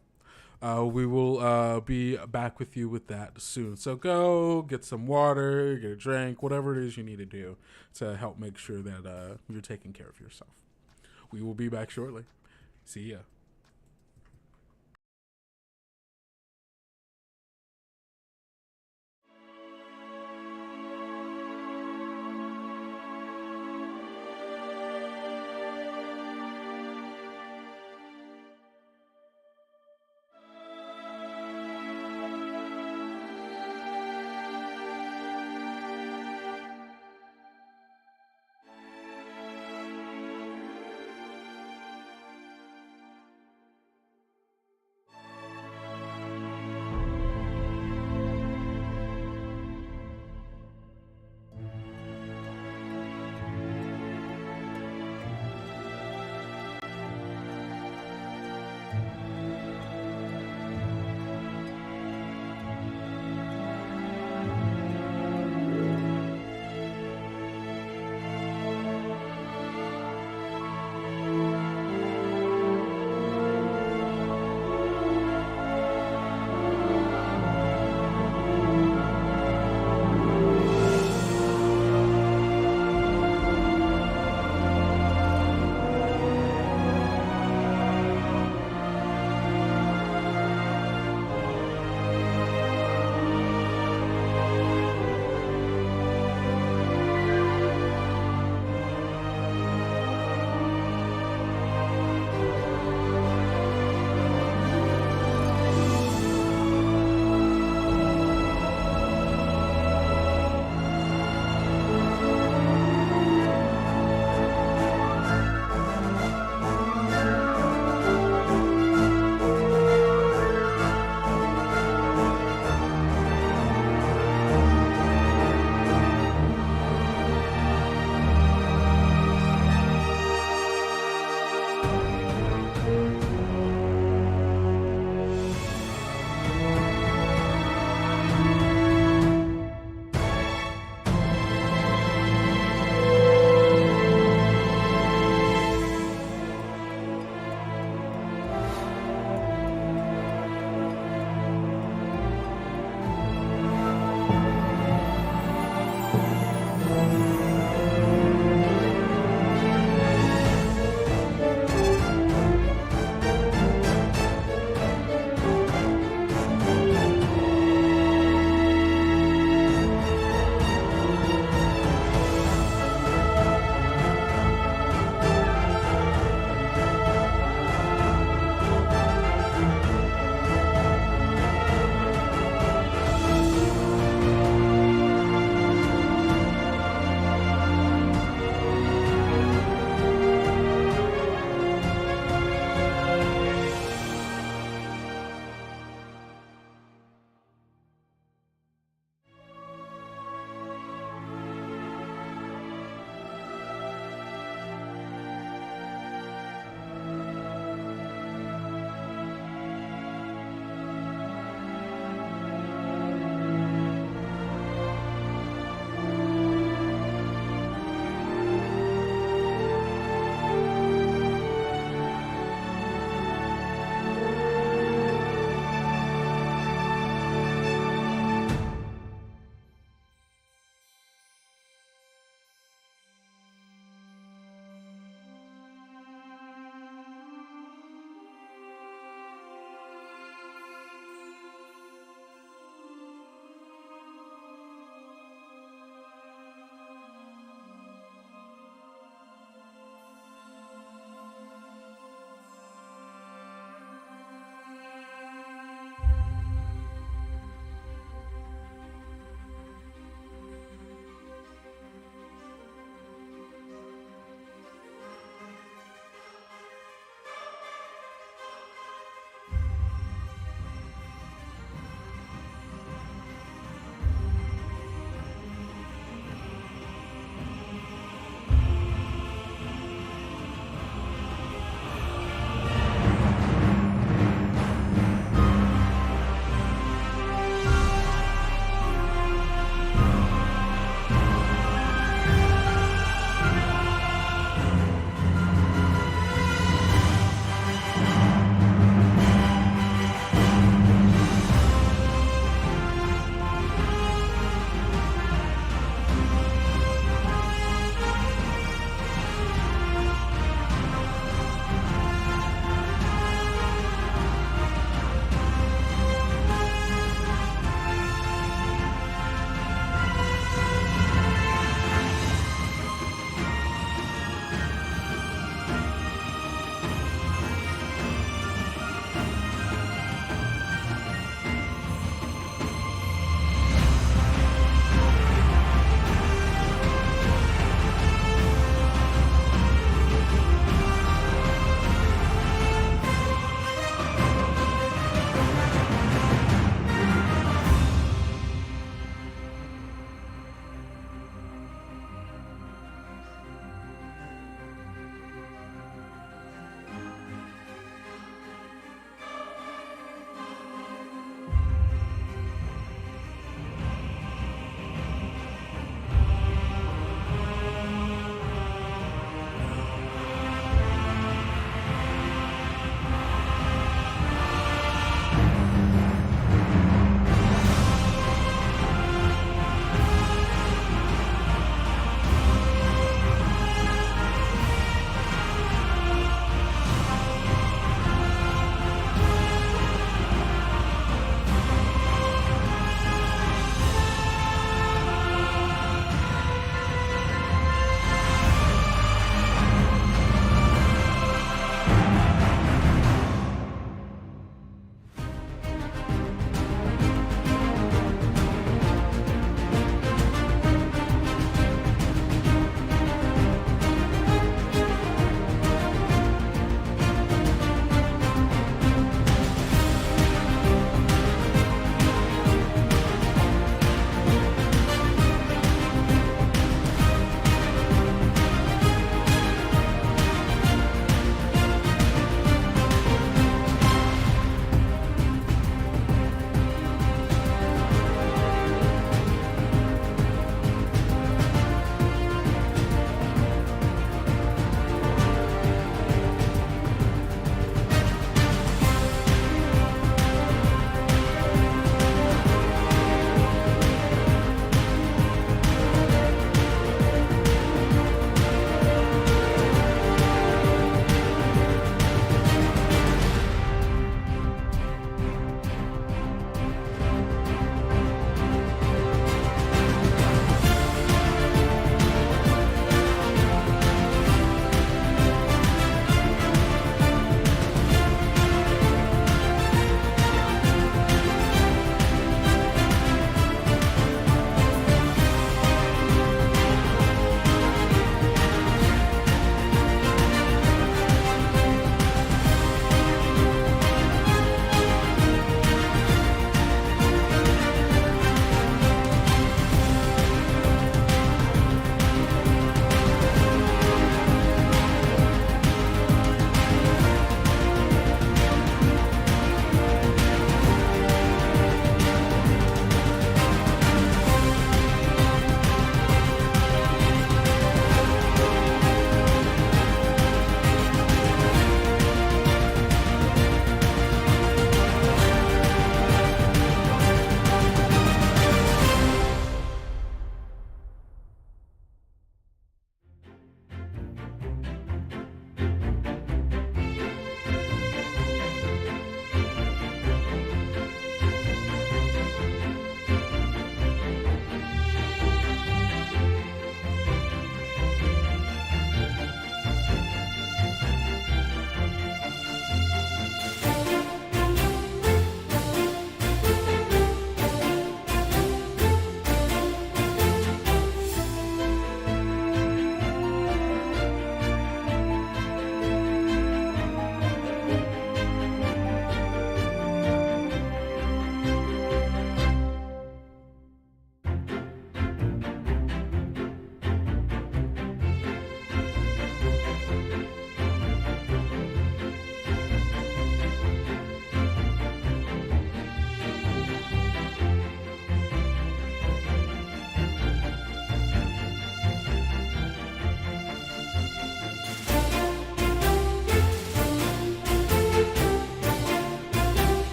we will be back with you with that soon. So go get some water, get a drink, whatever it is you need to do to help make sure that you're taking care of yourself. We will be back shortly. See ya.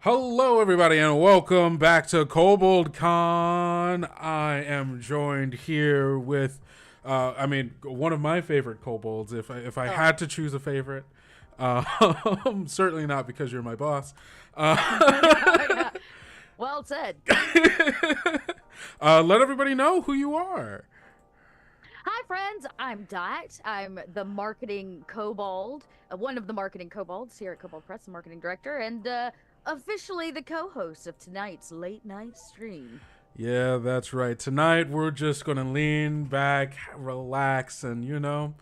Hello, everybody, and welcome back to Kobold Con. I am joined here with, one of my favorite kobolds. If I had to choose a favorite, certainly not because you're my boss. Yeah. Well said. Let everybody know who you are. Hi, friends. I'm Dot. I'm the marketing kobold, one of the marketing kobolds here at Kobold Press, the marketing director, and officially the co-host of tonight's late night stream. Yeah, that's right. Tonight we're just going to lean back, relax, and,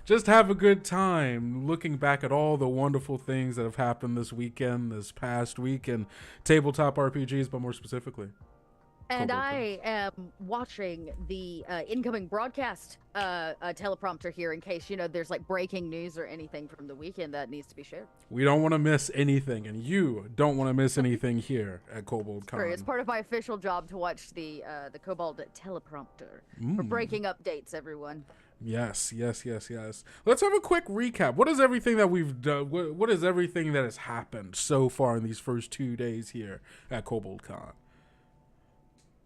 just have a good time looking back at all the wonderful things that have happened this weekend, this past week, in tabletop RPGs, but more specifically. And I am watching the incoming broadcast teleprompter here in case, there's like breaking news or anything from the weekend that needs to be shared. We don't want to miss anything, and you don't want to miss anything here at Kobold Con. It's part of my official job to watch the Kobold teleprompter for breaking updates, everyone. Yes. Let's have a quick recap. What is everything that we've done? What is everything that has happened so far in these first 2 days here at Kobold Con?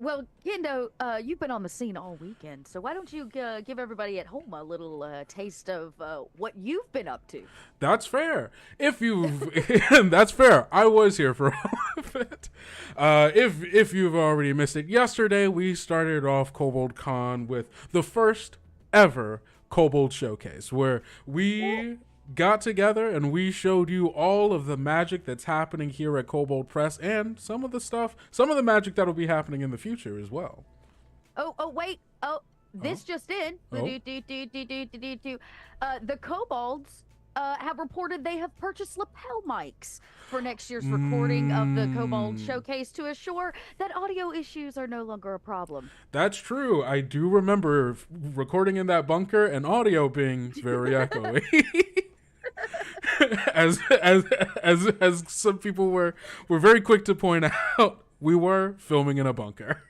Well, Kendo, you've been on the scene all weekend, so why don't you give everybody at home a little taste of what you've been up to? That's fair. That's fair. I was here for all of it. If you've already missed it, yesterday we started off Kobold Con with the first ever Kobold Showcase, where we got together and we showed you all of the magic that's happening here at Kobold Press and some of the magic that'll be happening in the future as well. Wait. This just in. The Kobolds have reported they have purchased lapel mics for next year's recording of the Kobold Showcase to assure that audio issues are no longer a problem. That's true. I do remember recording in that bunker and audio being very echoey. As some people were very quick to point out, we were filming in a bunker.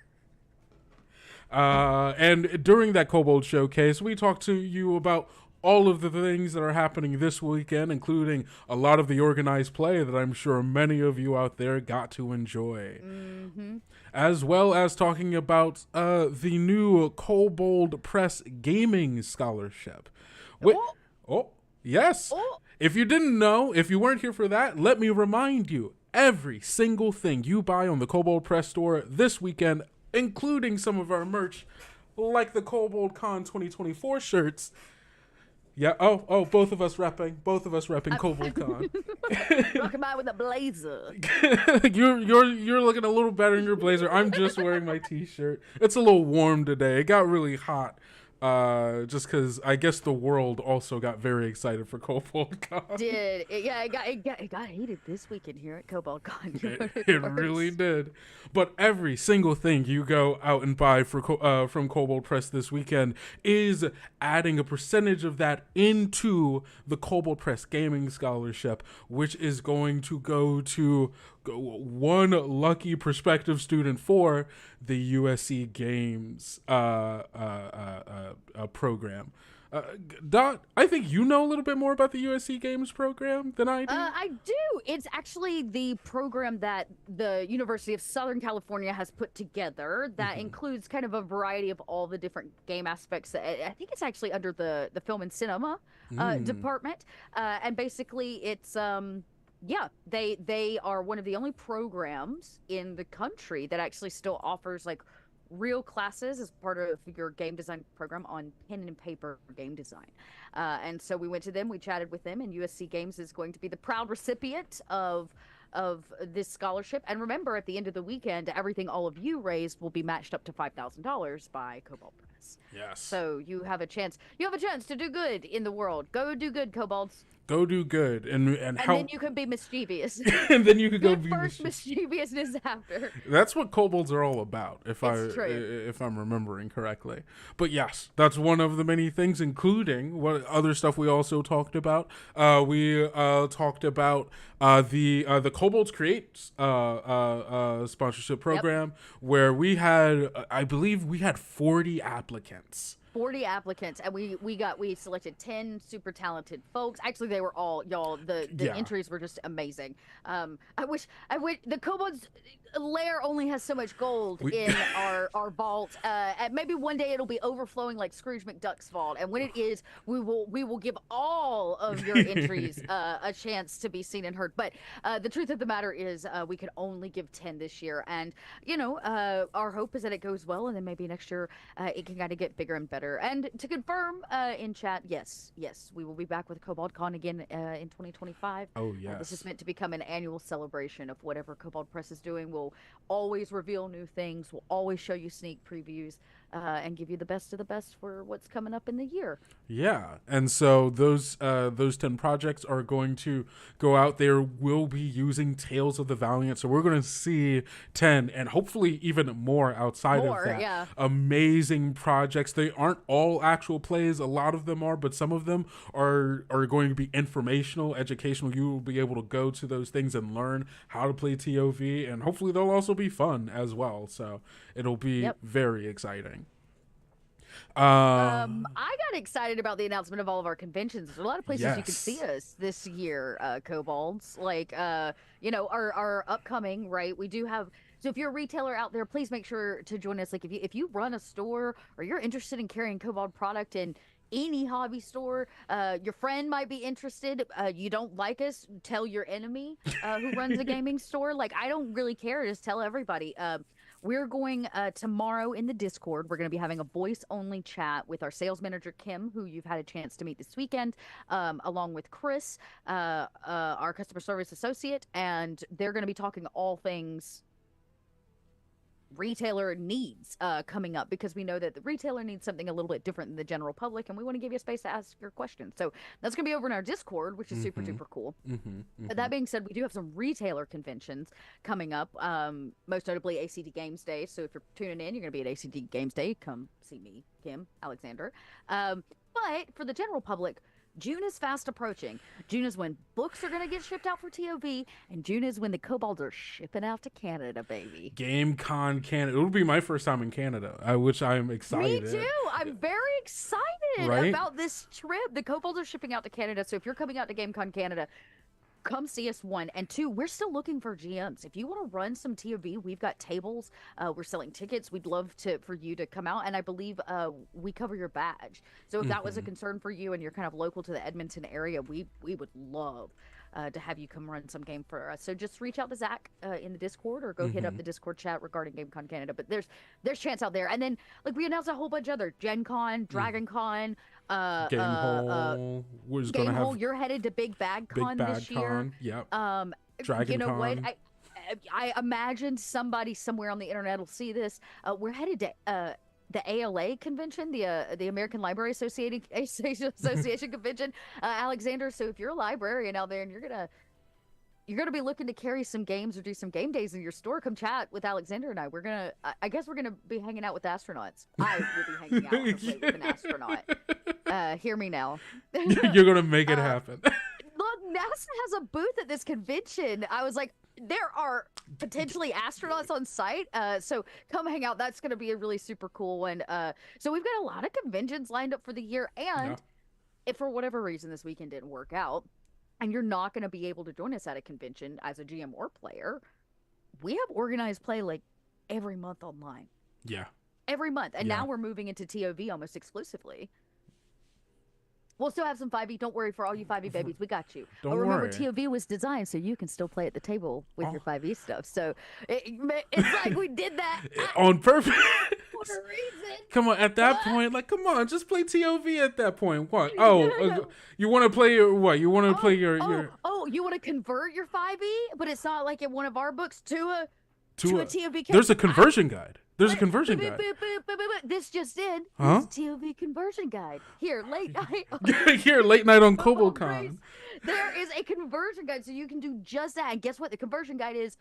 And during that Kobold Showcase, we talked to you about all of the things that are happening this weekend, including a lot of the organized play that I'm sure many of you out there got to enjoy. Mm-hmm. As well as talking about the new Kobold Press Gaming Scholarship. Yes. If you didn't know, if you weren't here for that, let me remind you, every single thing you buy on the Kobold Press store this weekend, including some of our merch, like the Kobold Con 2024 shirts. Yeah, both of us repping Kobold Con. Rocking by with a blazer. You're looking a little better in your blazer. I'm just wearing my t-shirt. It's a little warm today. It got really hot just because I guess the world also got very excited for Kobold Con. Yeah, it got heated this weekend here at Kobold Con. It really did. But every single thing you go out and buy from Kobold Press this weekend is adding a percentage of that into the Kobold Press Gaming Scholarship, which is going to go to one lucky prospective student for the USC Games program. Dot, I think you know a little bit more about the USC Games program than I do. I do. It's actually the program that the University of Southern California has put together that includes kind of a variety of all the different game aspects. I think it's actually under the film and cinema department. And basically it's yeah, they are one of the only programs in the country that actually still offers like real classes as part of your game design program on pen and paper game design. And so we went to them, we chatted with them, and USC Games is going to be the proud recipient of this scholarship. And remember, at the end of the weekend, everything all of you raised will be matched up to $5,000 by Kobold Press. Yes. So you have a chance. You have a chance to do good in the world. Go do good, Kobolds. Go do good, and how? Then you can be mischievous. And then you could go be first, mischievousness after. That's what kobolds are all about, if I'm remembering correctly. But yes, that's one of the many things, including what other stuff we also talked about. We talked about the Kobolds Create sponsorship program, where we had, I believe, we had 40 applicants. 40 applicants, and we selected 10 super talented folks. Actually, they were all y'all. The entries were just amazing. I wish the Kobolds lair only has so much gold in our vault. And maybe one day it'll be overflowing like Scrooge McDuck's vault. And when it is, we will give all of your entries a chance to be seen and heard. But the truth of the matter is, we can only give 10 this year, and our hope is that it goes well, and then maybe next year it can kind of get bigger and better. And to confirm in chat, yes, we will be back with Kobold Con again in 2025. Oh, yes. This is meant to become an annual celebration of whatever Kobold Press is doing. We'll always reveal new things. We'll always show you sneak previews and give you the best of the best for what's coming up in the year. Yeah, and so those 10 projects are going to go out there. We'll be using Tales of the Valiant, so we're going to see 10 and hopefully even more outside of that. Yeah. Amazing projects. They aren't all actual plays. A lot of them are, but some of them are going to be informational, educational. You will be able to go to those things and learn how to play TOV, and hopefully they'll also be fun as well. So it'll be very exciting. I got excited about the announcement of all of our conventions. There's a lot of places you can see us this year, Kobolds. Like, our upcoming, right? We do have. So if you're a retailer out there, please make sure to join us. Like, if you run a store or you're interested in carrying Kobold product in any hobby store, your friend might be interested. You don't like us, tell your enemy who runs a gaming store. Like, I don't really care. Just tell everybody. We're going tomorrow in the Discord. We're going to be having a voice-only chat with our sales manager, Kim, who you've had a chance to meet this weekend, along with Chris, our customer service associate, and they're going to be talking all things retailer needs coming up, because we know that the retailer needs something a little bit different than the general public, and we want to give you a space to ask your questions. So that's going to be over in our Discord, which is super cool. But that being said, we do have some retailer conventions coming up, most notably ACD Games Day. So if you're tuning in, you're going to be at ACD Games Day. Come see me, Kim, Alexander. But for the general public, June is fast approaching. June is when books are going to get shipped out for TOV, and June is when the Kobolds are shipping out to Canada, baby. GameCon Canada. It'll be my first time in Canada, which I'm excited. Me too. I'm very excited about this trip. The Kobolds are shipping out to Canada, so if you're coming out to GameCon Canada, come see us, 1. And 2, we're still looking for GMs. If you want to run some TOV, we've got tables. We're selling tickets. We'd love for you to come out. And I believe we cover your badge. So if that was a concern for you and you're kind of local to the Edmonton area, we would love to have you come run some game for us. So just reach out to Zach in the Discord, or go hit up the Discord chat regarding GameCon Canada. But there's chance out there. And then, like, we announced a whole bunch of other Gen Con, Dragon Con, Gamehole was going to have. You're headed to Big Bad Con this year. Yep. Dragon Con. What? I imagine somebody somewhere on the internet will see this. We're headed to the ALA convention, the American Library Association convention, Alexander. So if you're a librarian out there and you're gonna be looking to carry some games or do some game days in your store, come chat with Alexander and I. I guess we're gonna be hanging out with astronauts. I will be hanging out hopefully with an astronaut. Hear me now. You're gonna make it happen. Look, NASA has a booth at this convention. I was like, there are potentially astronauts on site. So come hang out. That's going to be a really super cool one. So we've got a lot of conventions lined up for the year. And if for whatever reason this weekend didn't work out and you're not going to be able to join us at a convention as a GM or player, we have organized play like every month online. Yeah. Every month. And now we're moving into TOV almost exclusively. We'll still have some 5e. Don't worry, for all you 5e babies, we got you. Don't but remember, worry. TOV was designed so you can still play at the table with your 5e stuff. So it's like we did that on purpose. For a reason. Come on, at that point, like, come on, just play TOV at that point. What? Oh, you want to play your what? You want to play your? Oh, you want to convert your 5e, but it's not like in one of our books to a TOV. There's a conversion guide. There's a conversion guide. This just in. Huh? TOV conversion guide. Here, late night. Here, late night on KoboldCon. There is a conversion guide, so you can do just that. And guess what? The conversion guide is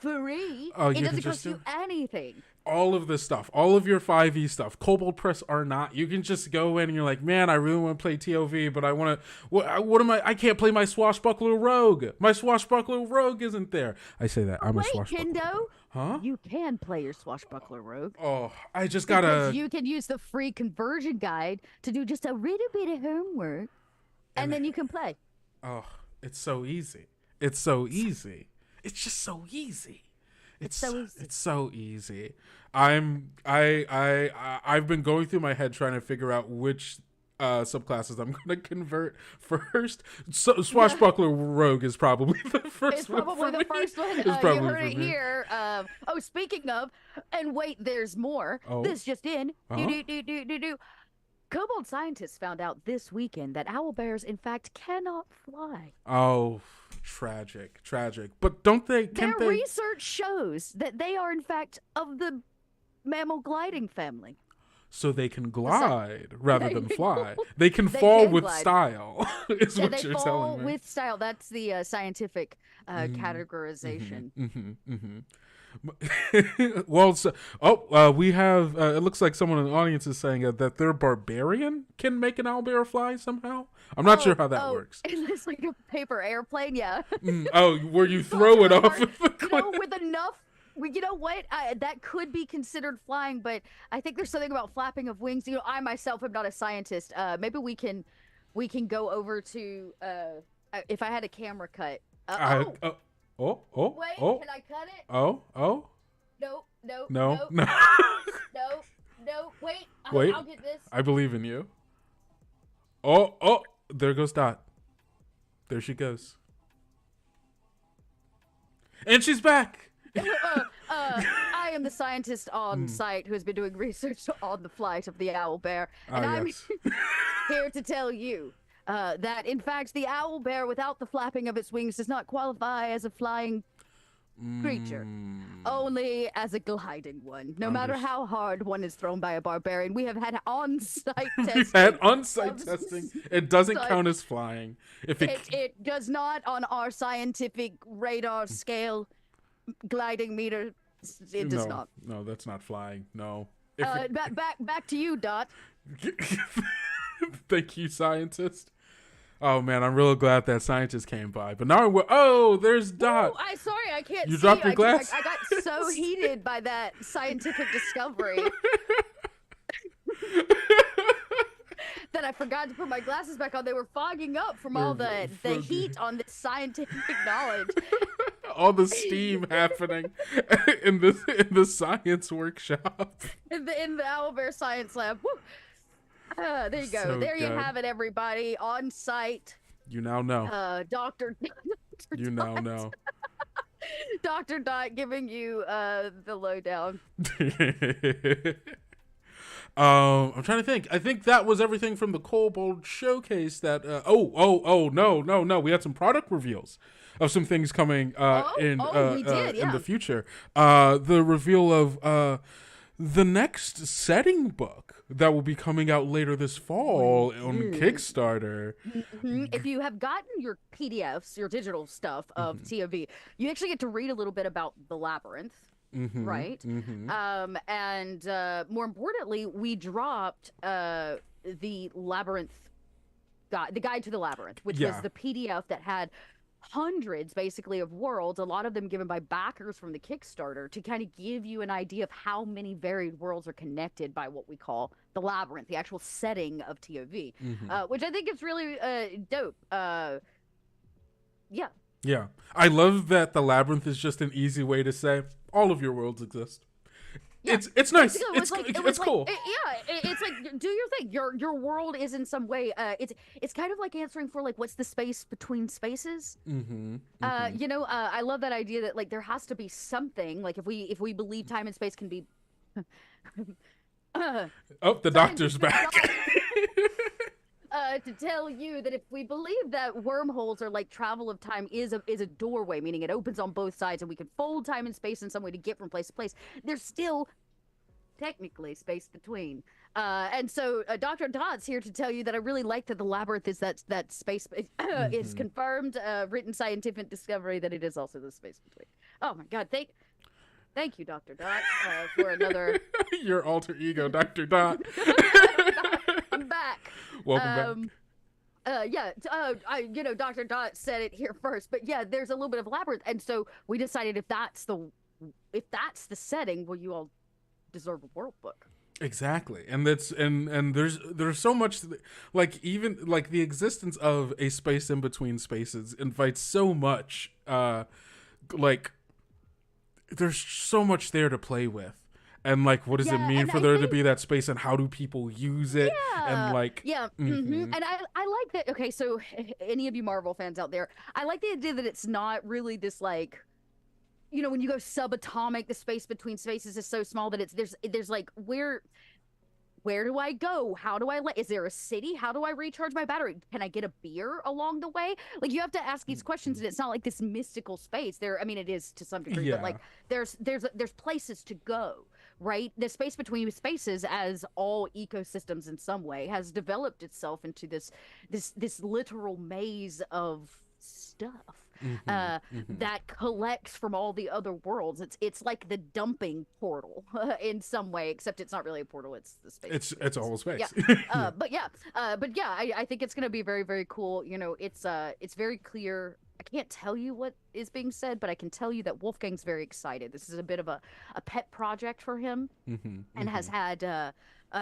free. It doesn't cost you anything. All of this stuff, all of your 5e stuff, Kobold Press are not. You can just go in and you're like, man, I really want to play TOV, but I want to. What am I? I can't play my Swashbuckler Rogue. My Swashbuckler Rogue isn't there. I say that I'm a Swashbuckler. Kendo. Huh? You can play your Swashbuckler Rogue. Oh, I just gotta. Because you can use the free conversion guide to do just a little bit of homework, and then you can play. Oh, it's so easy. It's so easy. It's just so easy. It's so easy. It's so easy. I've been going through my head trying to figure out which subclasses I'm going to convert first. So, Swashbuckler Rogue is probably the first one. It's probably the first one. You heard it here. Speaking of, and wait, there's more. This just in. Kobold scientists found out this weekend that owlbears, in fact, cannot fly. Oh, tragic. But don't they? Their research shows that they are, in fact, of the mammal gliding family. So they can glide rather than fly. They can fall with style, is what you're telling me. They fall with style. That's the scientific categorization. Well, we have. It looks like someone in the audience is saying that their barbarian can make an owlbear fly somehow. I'm not sure how that works. It's like a paper airplane, yeah. Where you throw it off of the cliff. With enough. You know what? That could be considered flying, but I think there's something about flapping of wings. I myself am not a scientist. Maybe we can go over to if I had a camera cut. Wait, can I cut it? No. Wait, I'll get this. I believe in you. There goes Dot. There she goes. And she's back. I am the scientist on site who has been doing research on the flight of the owlbear, and I'm here to tell you that, in fact, the owlbear without the flapping of its wings does not qualify as a flying creature, only as a gliding one. No matter how hard one is thrown by a barbarian, we have had on-site testing. We've had on-site testing. It doesn't count as flying. It does not on our scientific radar scale. Gliding meter, it does not. No, that's not flying. No. Back to you, Dot. Thank you, scientist. Oh man, I'm real glad that scientist came by. But now there's Dot. Oh, I'm sorry, I can't see. You dropped your glass? I got so heated by that scientific discovery that I forgot to put my glasses back on. They were fogging up from all the heat on this scientific knowledge. All the steam happening in the science workshop. In the owlbear science lab. Woo. There you go. So there you have it, everybody. On site. You now know. Doctor. You now know. Dr. Dot giving you the lowdown. I'm trying to think. I think that was everything from the Kobold showcase. That no. We had some product reveals of some things coming in the future. The reveal of the next setting book that will be coming out later this fall on Kickstarter. If you have gotten your PDFs, your digital stuff of TOV, you actually get to read a little bit about the labyrinth, right? And more importantly, we dropped the labyrinth guide, the guide to the labyrinth, which was the PDF that had hundreds basically of worlds, a lot of them given by backers from the Kickstarter, to kind of give you an idea of how many varied worlds are connected by what we call the labyrinth, the actual setting of TOV, which I think is really dope. Yeah, I love that the labyrinth is just an easy way to say all of your worlds exist. Yeah. It's nice. It's cool. It's like, do your thing. Your world is in some way. It's kind of like answering for like, what's the space between spaces? I love that idea that like there has to be something. Like if we believe time and space can be. The doctor's back. To tell you that if we believe that wormholes are like travel of time is a doorway, meaning it opens on both sides and we can fold time and space in some way to get from place to place, there's still technically space between. And so Dr. Dot's here to tell you that I really like that the labyrinth is that space is confirmed written scientific discovery that it is also the space between. Oh my God, thank you, Dr. Dot, for another your alter ego, Dr. Dot. I'm back. Welcome back. Dr. Dot said it here first, but yeah, there's a little bit of labyrinth, and so we decided if that's the setting, well, you all deserve a world book. Exactly, and there's so much, like even like the existence of a space in between spaces invites so much. Like there's so much there to play with. And like, what does it mean for there to be that space, and how do people use it? And like, and I like that. Okay, so any of you Marvel fans out there, I like the idea that it's not really this like, when you go subatomic, the space between spaces is so small that there's like where do I go? How do I is there a city? How do I recharge my battery? Can I get a beer along the way? Like you have to ask these questions, and it's not like this mystical space. It is to some degree, but like there's places to go. Right, the space between spaces, as all ecosystems in some way, has developed itself into this literal maze of stuff that collects from all the other worlds. It's like the dumping portal in some way, except it's not really a portal. It's the space. It's a whole space. I think it's gonna be very, very cool. It's very clear. I can't tell you what is being said, but I can tell you that Wolfgang's very excited. This is a bit of a pet project for him, and has had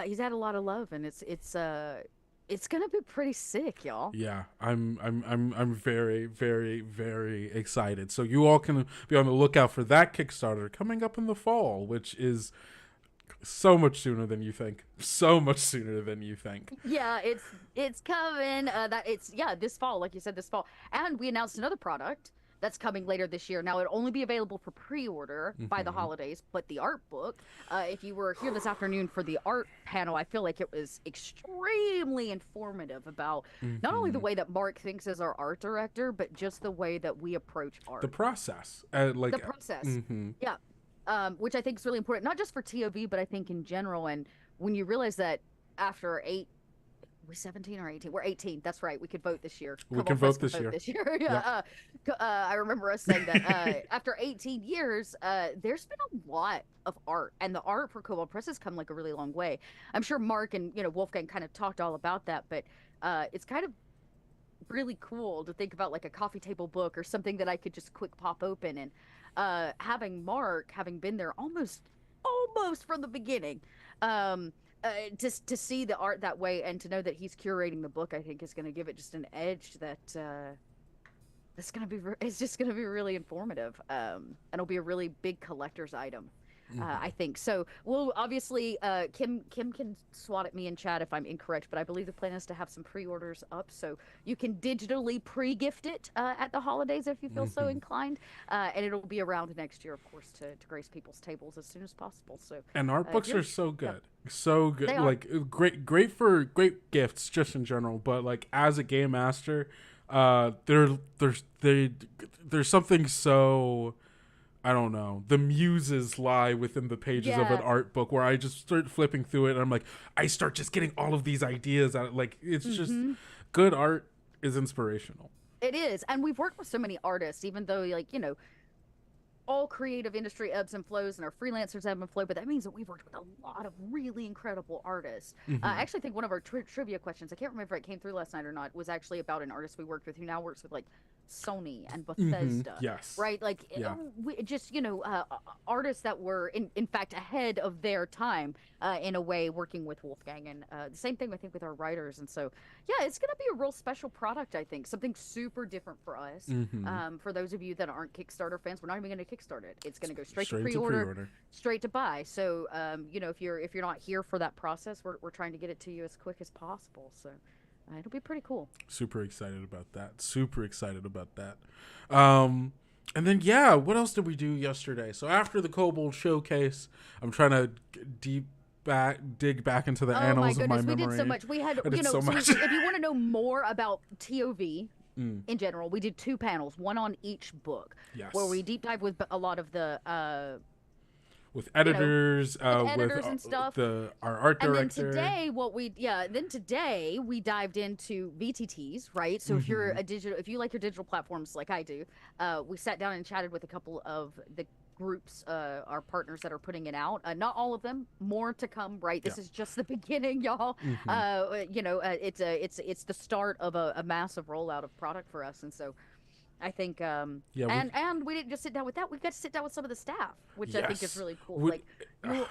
he's had a lot of love, and it's gonna be pretty sick, y'all. Yeah, I'm very, very, very excited. So you all can be on the lookout for that Kickstarter coming up in the fall, which is so much sooner than you think. Yeah, it's coming. This fall, like you said, this fall. And we announced another product that's coming later this year. Now, it'll only be available for pre-order by the holidays, but the art book, if you were here this afternoon for the art panel, I feel like it was extremely informative about not only the way that Mark thinks as our art director, but just the way that we approach art. The process. Yeah. Which I think is really important, not just for TOV, but I think in general. And when you realize that after we're 17 or 18? We're 18. That's right. We could vote this year. We can vote this year. I remember us saying that after 18 years, there's been a lot of art, and the art for Kobold Press has come like a really long way. I'm sure Mark and Wolfgang kind of talked all about that, but it's kind of really cool to think about like a coffee table book or something that I could just quick pop open, and having Mark having been there almost from the beginning, just to see the art that way, and to know that he's curating the book, I think is going to give it just an edge that it's just going to be really informative, and it'll be a really big collector's item. I think so. Well, obviously, Kim can swat at me in chat if I'm incorrect, but I believe the plan is to have some pre-orders up, so you can digitally pre-gift it at the holidays if you feel so inclined, and it'll be around next year, of course, to grace people's tables as soon as possible. So, and art books are so good, so good. Like great for great gifts just in general, but like as a game master, there's something so I don't know, the muses lie within the pages of an art book, where I just start flipping through it and I'm like, I start just getting all of these ideas out. Like, it's just good art is inspirational. It is. And we've worked with so many artists, even though, like, all creative industry ebbs and flows and our freelancers ebb and flow, but that means that we've worked with a lot of really incredible artists. I actually think one of our trivia questions, I can't remember if it came through last night or not, was actually about an artist we worked with who now works with like Sony and Bethesda. Yes. Right? Like, we just, artists that were in fact ahead of their time in a way, working with Wolfgang. And the same thing I think with our writers. And so yeah, it's gonna be a real special product, I think. Something super different for us. For those of you that aren't Kickstarter fans, we're not even gonna Kickstart it. It's gonna go straight to pre-order, straight to buy. So if you're not here for that process, we're trying to get it to you as quick as possible. So it'll be pretty cool. Super excited about that. And then, what else did we do yesterday? So after the Kobold showcase, I'm trying to dig back into the annals of my memory. We did so much. We had, so much. If you want to know more about TOV in general, we did 2 panels, one on each book, where we deep dive with a lot of the with editors, with and stuff. Our art director. And then today we dived into VTTs, right? So if you like your digital platforms like I do, we sat down and chatted with a couple of the groups, our partners that are putting it out. Not all of them, more to come, right? This is just the beginning, y'all. It's the start of a massive rollout of product for us, and so I think, and we didn't just sit down with that. We got to sit down with some of the staff, which I think is really cool.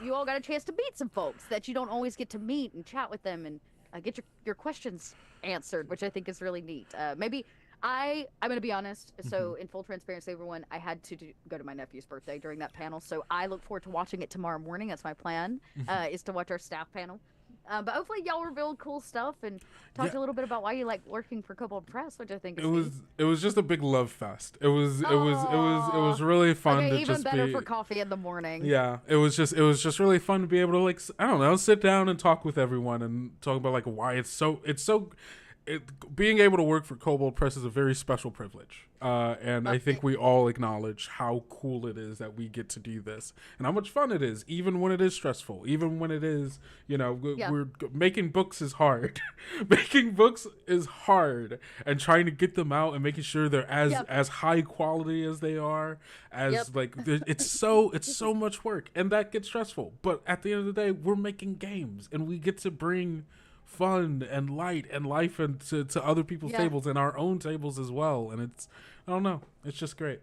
You all got a chance to meet some folks that you don't always get to meet and chat with them and get your questions answered, which I think is really neat. I'm going to be honest. So in full transparency, everyone, I had to go to my nephew's birthday during that panel. So I look forward to watching it tomorrow morning. That's my plan, is to watch our staff panel. But hopefully y'all revealed cool stuff and talked a little bit about why you like working for Kobold Press, which I think is it was just a big love fest. It was really fun to even just better for coffee in the morning. Yeah, it was just really fun to be able to, like, I don't know, sit down and talk with everyone and talk about like why being able to work for Kobold Press is a very special privilege. And I think we all acknowledge how cool it is that we get to do this and how much fun it is, even when it is stressful, even when it is, we're making books is hard. Making books is hard, and trying to get them out and making sure they're as high quality as they are, it's so much work, and that gets stressful. But at the end of the day, we're making games and we get to bring fun and light and life into to other people's tables and our own tables as well. And I don't know, it's just great.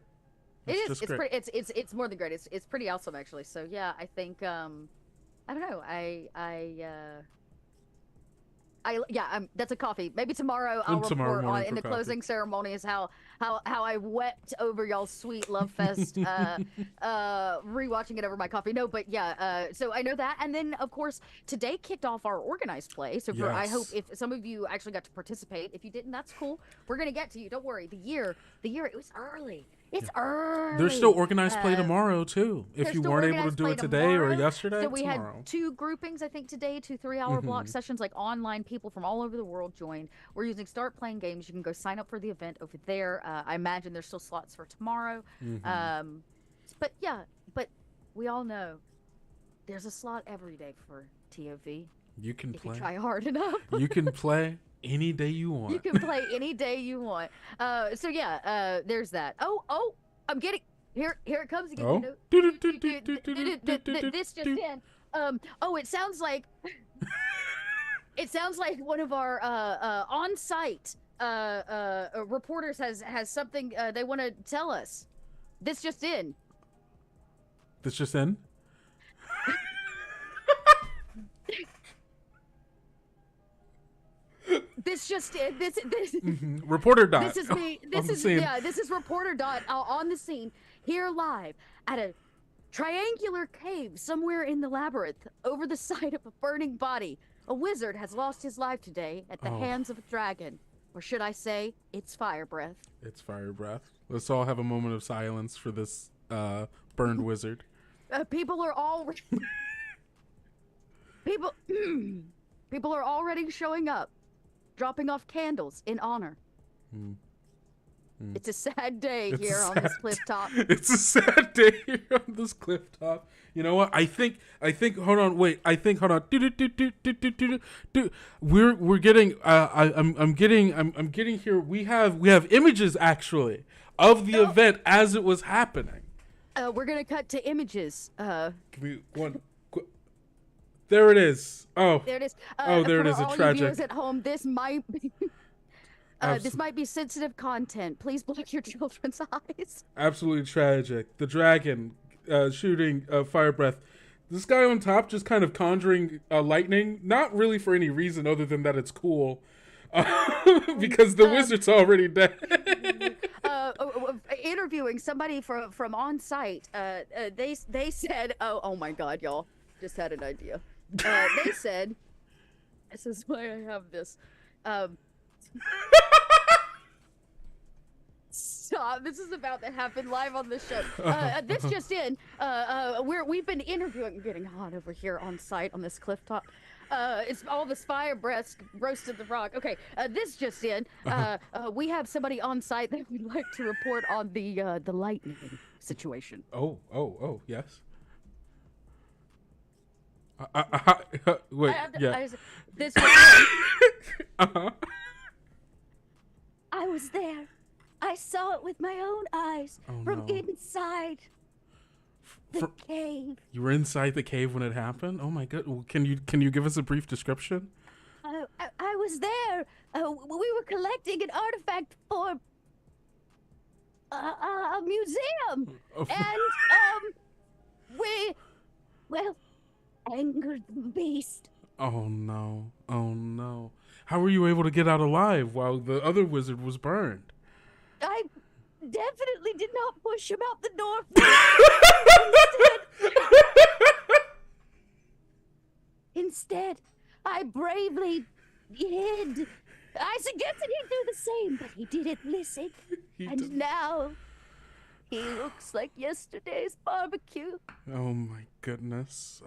It's more than great. It's pretty awesome, actually. So yeah, I think I don't know, that's a coffee. Maybe tomorrow I'll report on in the closing ceremony is how I wept over y'all's sweet love fest, rewatching it over my coffee. No, but so I know that, and then of course today kicked off our organized play. So I hope if some of you actually got to participate. If you didn't, that's cool. We're gonna get to you. Don't worry. The year it was early. It's early. There's still organized play tomorrow too. If you weren't able to do it today or yesterday, so we had 2 groupings, I think, today, 2 3-hour block sessions, like online people from all over the world joined. We're using Start Playing Games. You can go sign up for the event over there. I imagine there's still slots for tomorrow. But we all know there's a slot every day for TOV. You can if play. You try hard enough. You can play any day you want. You can play any day you want. There's that. Oh, I'm getting here it comes again. Oh. This just in. It sounds like one of our on-site reporters has something they want to tell us. This just in. This just in. This Reporter Dot. This is me. This is Reporter Dot on the scene here live at a triangular cave somewhere in the labyrinth over the side of a burning body. A wizard has lost his life today at the hands of a dragon. Or should I say, it's fire breath. It's fire breath. Let's all have a moment of silence for this burned wizard. People are already showing up, dropping off candles in honor. It's a sad day here on this cliff top. It's a sad day here on this cliff top. You know what? I think. Hold on. Wait. Hold on. We're getting. I'm getting here. We have images actually of the event as it was happening. We're gonna cut to images. Give me one. There it is. Oh. There it is. There it is. For A all tragic. you viewers at home, this might be. This might be sensitive content. Please block your children's eyes. Absolutely tragic. The dragon shooting fire breath. This guy on top just kind of conjuring lightning, not really for any reason other than that it's cool, because the wizard's already dead. Interviewing somebody from on site, they said, oh my God, y'all, just had an idea. They said, this is why I have this. Stop! This is about to happen live on the show. This just in. We've been interviewing. Getting hot over here on site on this cliff top. It's all this fire breath roasted the rock. Okay, this just in. We have somebody on site that would like to report on the lightning situation. Oh, yes. Wait, yeah. This just in. I was there. I saw it with my own eyes from inside the cave. You were inside the cave when it happened? Oh my god! Can you give us a brief description? I was there. We were collecting an artifact for a museum, and we angered the beast. Oh no! How were you able to get out alive while the other wizard was burned? I definitely did not push him out the door. Instead, I bravely hid. I suggested he do the same, but he didn't listen. Now he looks like yesterday's barbecue. Oh my goodness!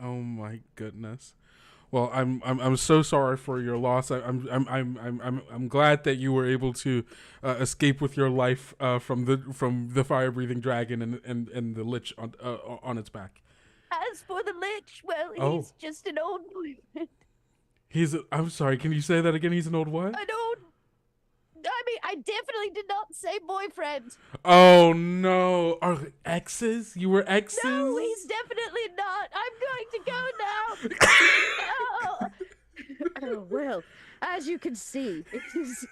Well, I'm so sorry for your loss. I'm glad that you were able to escape with your life from the fire breathing dragon and the lich on its back. As for the lich, well, he's just an old boyfriend. I'm sorry. Can you say that again? He's an old what? I definitely did not say boyfriend. Oh no! Are exes? You were exes? No, he's definitely not. I'm going to go now. Oh, well, as you can see, it is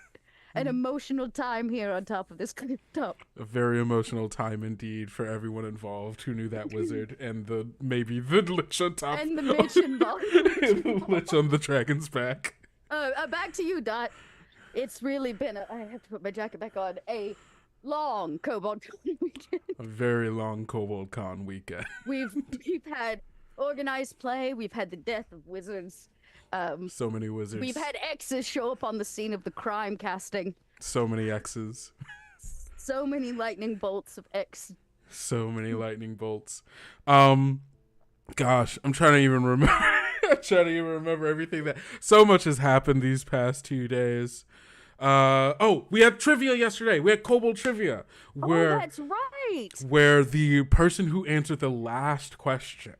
an emotional time here on top of this cliff top. A very emotional time indeed for everyone involved who knew that wizard and maybe the lich on top. And the lich involved. The lich on the dragon's back. Back to you, Dot. It's really been I have to put my jacket back on. A long Kobold Con weekend. A very long Kobold Con weekend. We've had organized play. We've had the death of wizards. So many wizards. We've had exes show up on the scene of the crime casting. So many exes. So many lightning bolts of X. So many lightning bolts. Gosh, I'm trying to even remember. I'm trying to even remember everything that. So much has happened these past 2 days. We had trivia yesterday. We had Kobold trivia. That's right. Where the person who answered the last question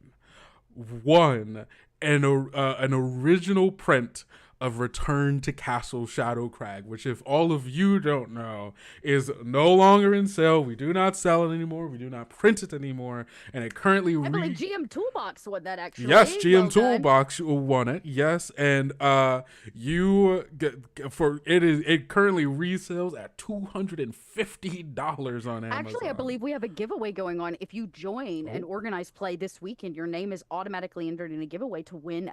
won an original print of Return to Castle Shadowcrag, which, if all of you don't know, is no longer in sale. We do not sell it anymore. We do not print it anymore. And it currently... I believe GM Toolbox won that, actually. Yes, GM Toolbox won it. Yes, and you get it currently resales at $250 on Amazon. Actually, I believe we have a giveaway going on. If you join an organized play this weekend, your name is automatically entered in a giveaway to win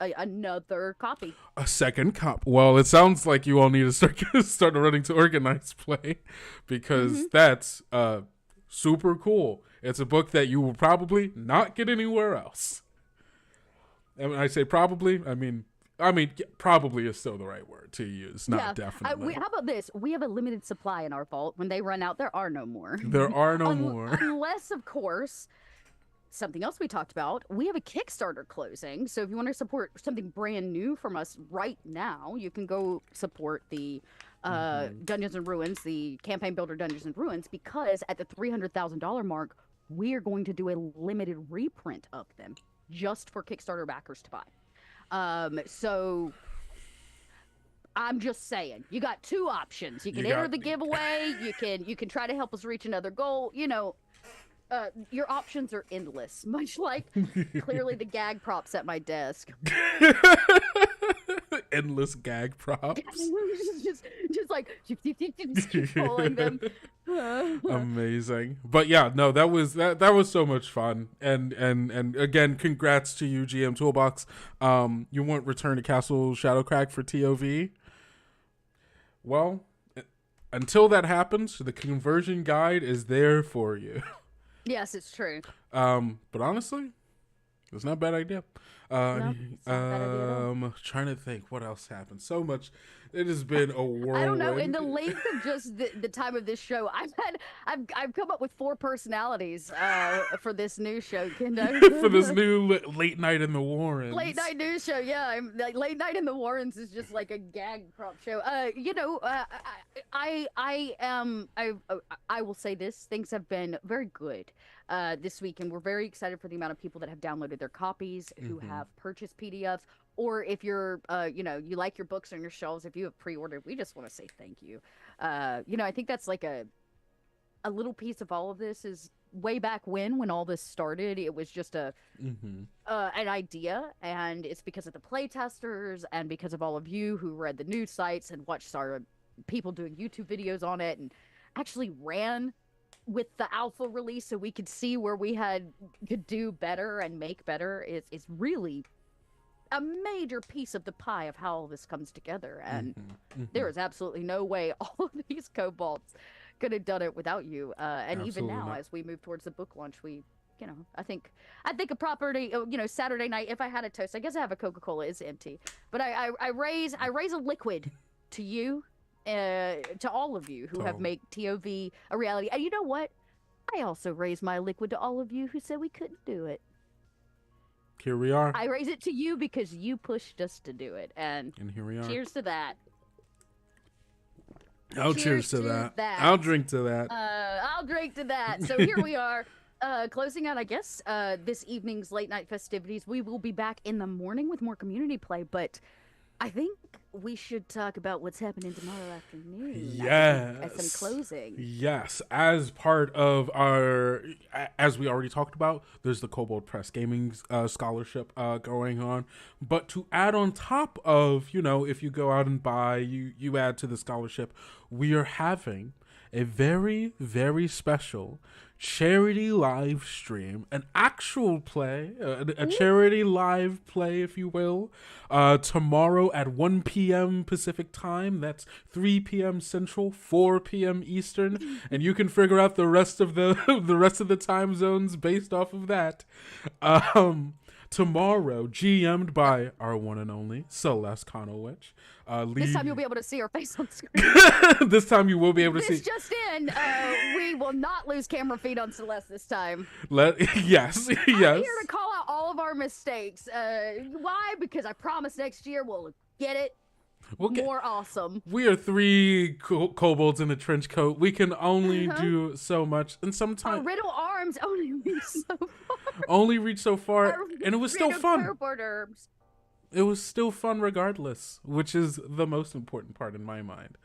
another copy. A second cop. Well, it sounds like you all need to start running to organized play, because that's super cool. It's a book that you will probably not get anywhere else. And when I say probably, I mean probably is still the right word to use, not definitely. How about this? We have a limited supply in our vault. When they run out, there are no more. There are no more. Unless, of course, something else we talked about, we have a Kickstarter closing. So if you want to support something brand new from us right now, you can go support the Dungeons and Ruins, the campaign builder Dungeons and Ruins, because at the $300,000 mark, we are going to do a limited reprint of them just for Kickstarter backers to buy. So I'm just saying, you got two options. You can enter the giveaway. You can try to help us reach another goal. You know, your options are endless, much like clearly the gag props at my desk. Endless gag props. just like keep pulling them. Amazing. But yeah, no, that was so much fun. And again, congrats to you, GM Toolbox. You want Return to Castle Shadowcrack for TOV? Well, until that happens, the conversion guide is there for you. Yes, it's true. But honestly, it's not a bad idea. No, it's not a bad idea at all. Trying to think what else happened. So much. It has been a whirlwind. I don't know. In the length of just the time of this show, I've come up with 4 personalities for this new show, Kendo. For this new late night in the Warrens. Late night news show, yeah. Late night in the Warrens is just like a gag prop show. You know, I will say this: things have been very good this week, and we're very excited for the amount of people that have downloaded their copies, who have purchased PDFs. Or if you're, you know, you like your books on your shelves, if you have pre-ordered, we just want to say thank you. You know, I think that's like a little piece of all of this is way back when all this started, it was just an idea, and it's because of the playtesters and because of all of you who read the news sites and watched our people doing YouTube videos on it and actually ran with the alpha release so we could see where we could do better and make better. Is really a major piece of the pie of how all this comes together, and there is absolutely no way all of these kobolds could have done it without you. And absolutely even now, as we move towards the book launch, we, you know, I think a property, you know, Saturday night, if I had a toast, I guess I have a Coca-Cola, is empty, but I raise a liquid to you, to all of you who have made TOV a reality. And you know what? I also raise my liquid to all of you who said we couldn't do it. Here we are. I raise it to you because you pushed us to do it, and here we are. Cheers to that. Oh, cheers to that. I'll drink to that. I'll drink to that. So here we are, closing out, I guess, this evening's late night festivities. We will be back in the morning with more community play, but I think we should talk about what's happening tomorrow afternoon. Yes. As some closing. Yes. As part of our, as we already talked about, there's the Kobold Press Gaming Scholarship going on. But to add on top of, you know, if you go out and buy, you add to the scholarship, we are having a very, very special charity live stream, an actual play, a charity live play, if you will, tomorrow at 1 p.m. Pacific time. That's 3 p.m. Central, 4 p.m. Eastern, and you can figure out the rest of the time zones based off of that. Tomorrow, GM'd by our one and only Celeste Conowitch. This time you'll be able to see her face on screen. This time you will be able to see. This just in, we will not lose camera feed on Celeste this time. Yes. I'm here to call out all of our mistakes. Why? Because I promise next year we'll get it. More awesome. We are 3 kobolds in a trench coat. We can only do so much, and sometimes our riddle arms only reach so far. And it was still fun. Herbs. It was still fun regardless, which is the most important part in my mind.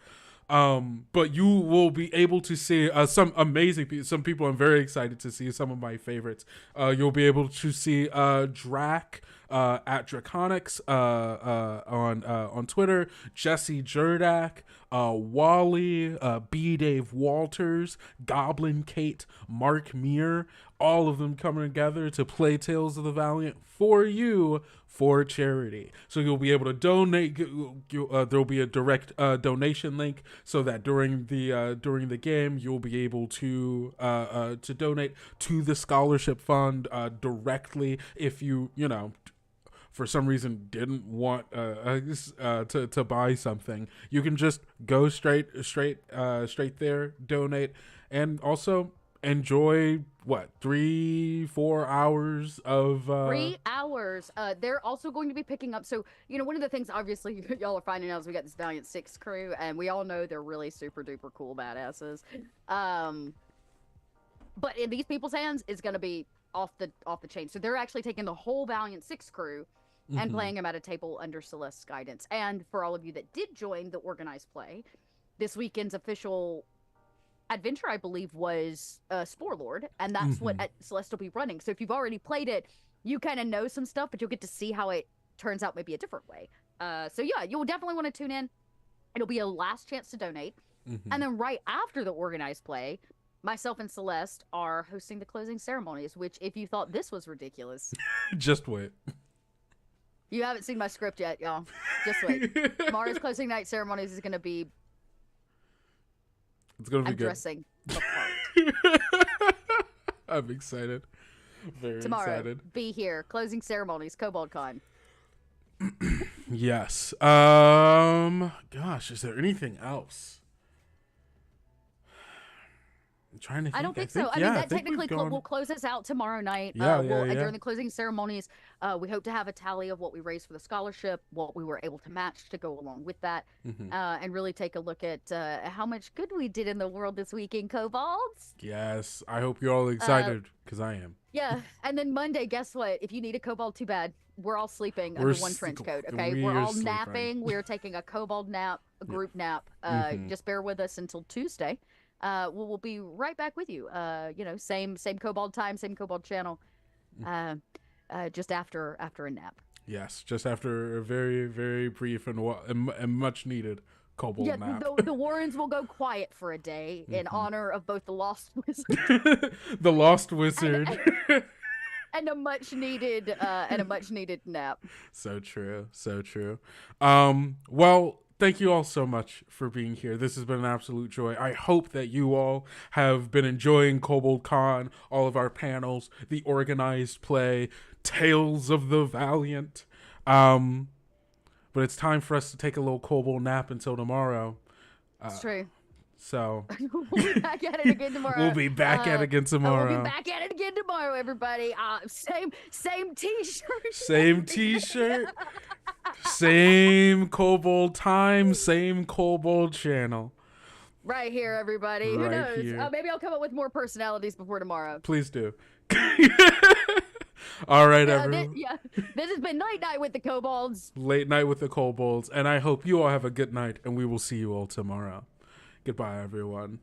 But you will be able to see some amazing people. Some people I'm very excited to see. Some of my favorites. You'll be able to see Drac at Draconics on Twitter, Jesse Jerdak, Wally, B. Dave Walters, Goblin Kate, Mark Meir, all of them coming together to play Tales of the Valiant for you, for charity. So you'll be able to donate. There'll be a direct donation link so that during the game you'll be able to donate to the scholarship fund directly if you know, for some reason didn't want to buy something. You can just go straight there, donate, and also enjoy 3-4 hours of 3 hours hours. They're also going to be picking up. So, one of the things, obviously, y'all are finding out is we got this Valiant 6 crew, and we all know they're really super duper cool badasses. But in these people's hands, it's going to be off the chain. So they're actually taking the whole Valiant 6 crew and playing them at a table under Celeste's guidance. And for all of you that did join the organized play, this weekend's official adventure, I believe, was Spore Lord, and that's what Celeste will be running. So if you've already played it, you kind of know some stuff, but you'll get to see how it turns out maybe a different way. So yeah, you'll definitely want to tune in. It'll be a last chance to donate. And then right after the organized play, myself and Celeste are hosting the closing ceremonies, which if you thought this was ridiculous... Just wait. You haven't seen my script yet, y'all. Just wait. Tomorrow's closing night ceremonies is going to be... It's going to be I'm good. dressing the part. I'm excited. Very excited. Be here. Closing ceremonies, Kobold Con. Yes. Gosh, is there anything else? I'm trying to think. I don't think so. I mean, that technically will close us out tomorrow night. During the closing ceremonies, we hope to have a tally of what we raised for the scholarship, what we were able to match to go along with that, and really take a look at how much good we did in the world this weekend, Kobolds. Yes. I hope you're all excited, because I am. Yeah. And then Monday, guess what? If you need a Kobold, too bad. We're all sleeping under one trench coat, okay? We're all napping. We're taking a Kobold nap, a group nap. Just bear with us until Tuesday. We'll be right back with you. Same Kobold time, same Kobold channel. Just after a nap. Yes, just after a very, very brief and much needed Kobold nap. The Warrens will go quiet for a day in honor of both the Lost Wizard, the Lost Wizard, and a much needed nap. So true, so true. Well. Thank you all so much for being here. This has been an absolute joy. I hope that you all have been enjoying Kobold Con, all of our panels, the organized play, Tales of the Valiant. But it's time for us to take a little Kobold nap until tomorrow. It's true. So we'll be back at it again tomorrow. We'll be back at it again tomorrow. We'll be back at it again tomorrow, everybody. Same t-shirt. Same t-shirt. Same Kobold time. Same Kobold channel. Right here, everybody. Who knows? Maybe I'll come up with more personalities before tomorrow. Please do. All right, everyone. This has been Night with the Kobolds. Late night with the Kobolds. And I hope you all have a good night, and we will see you all tomorrow. Goodbye, everyone.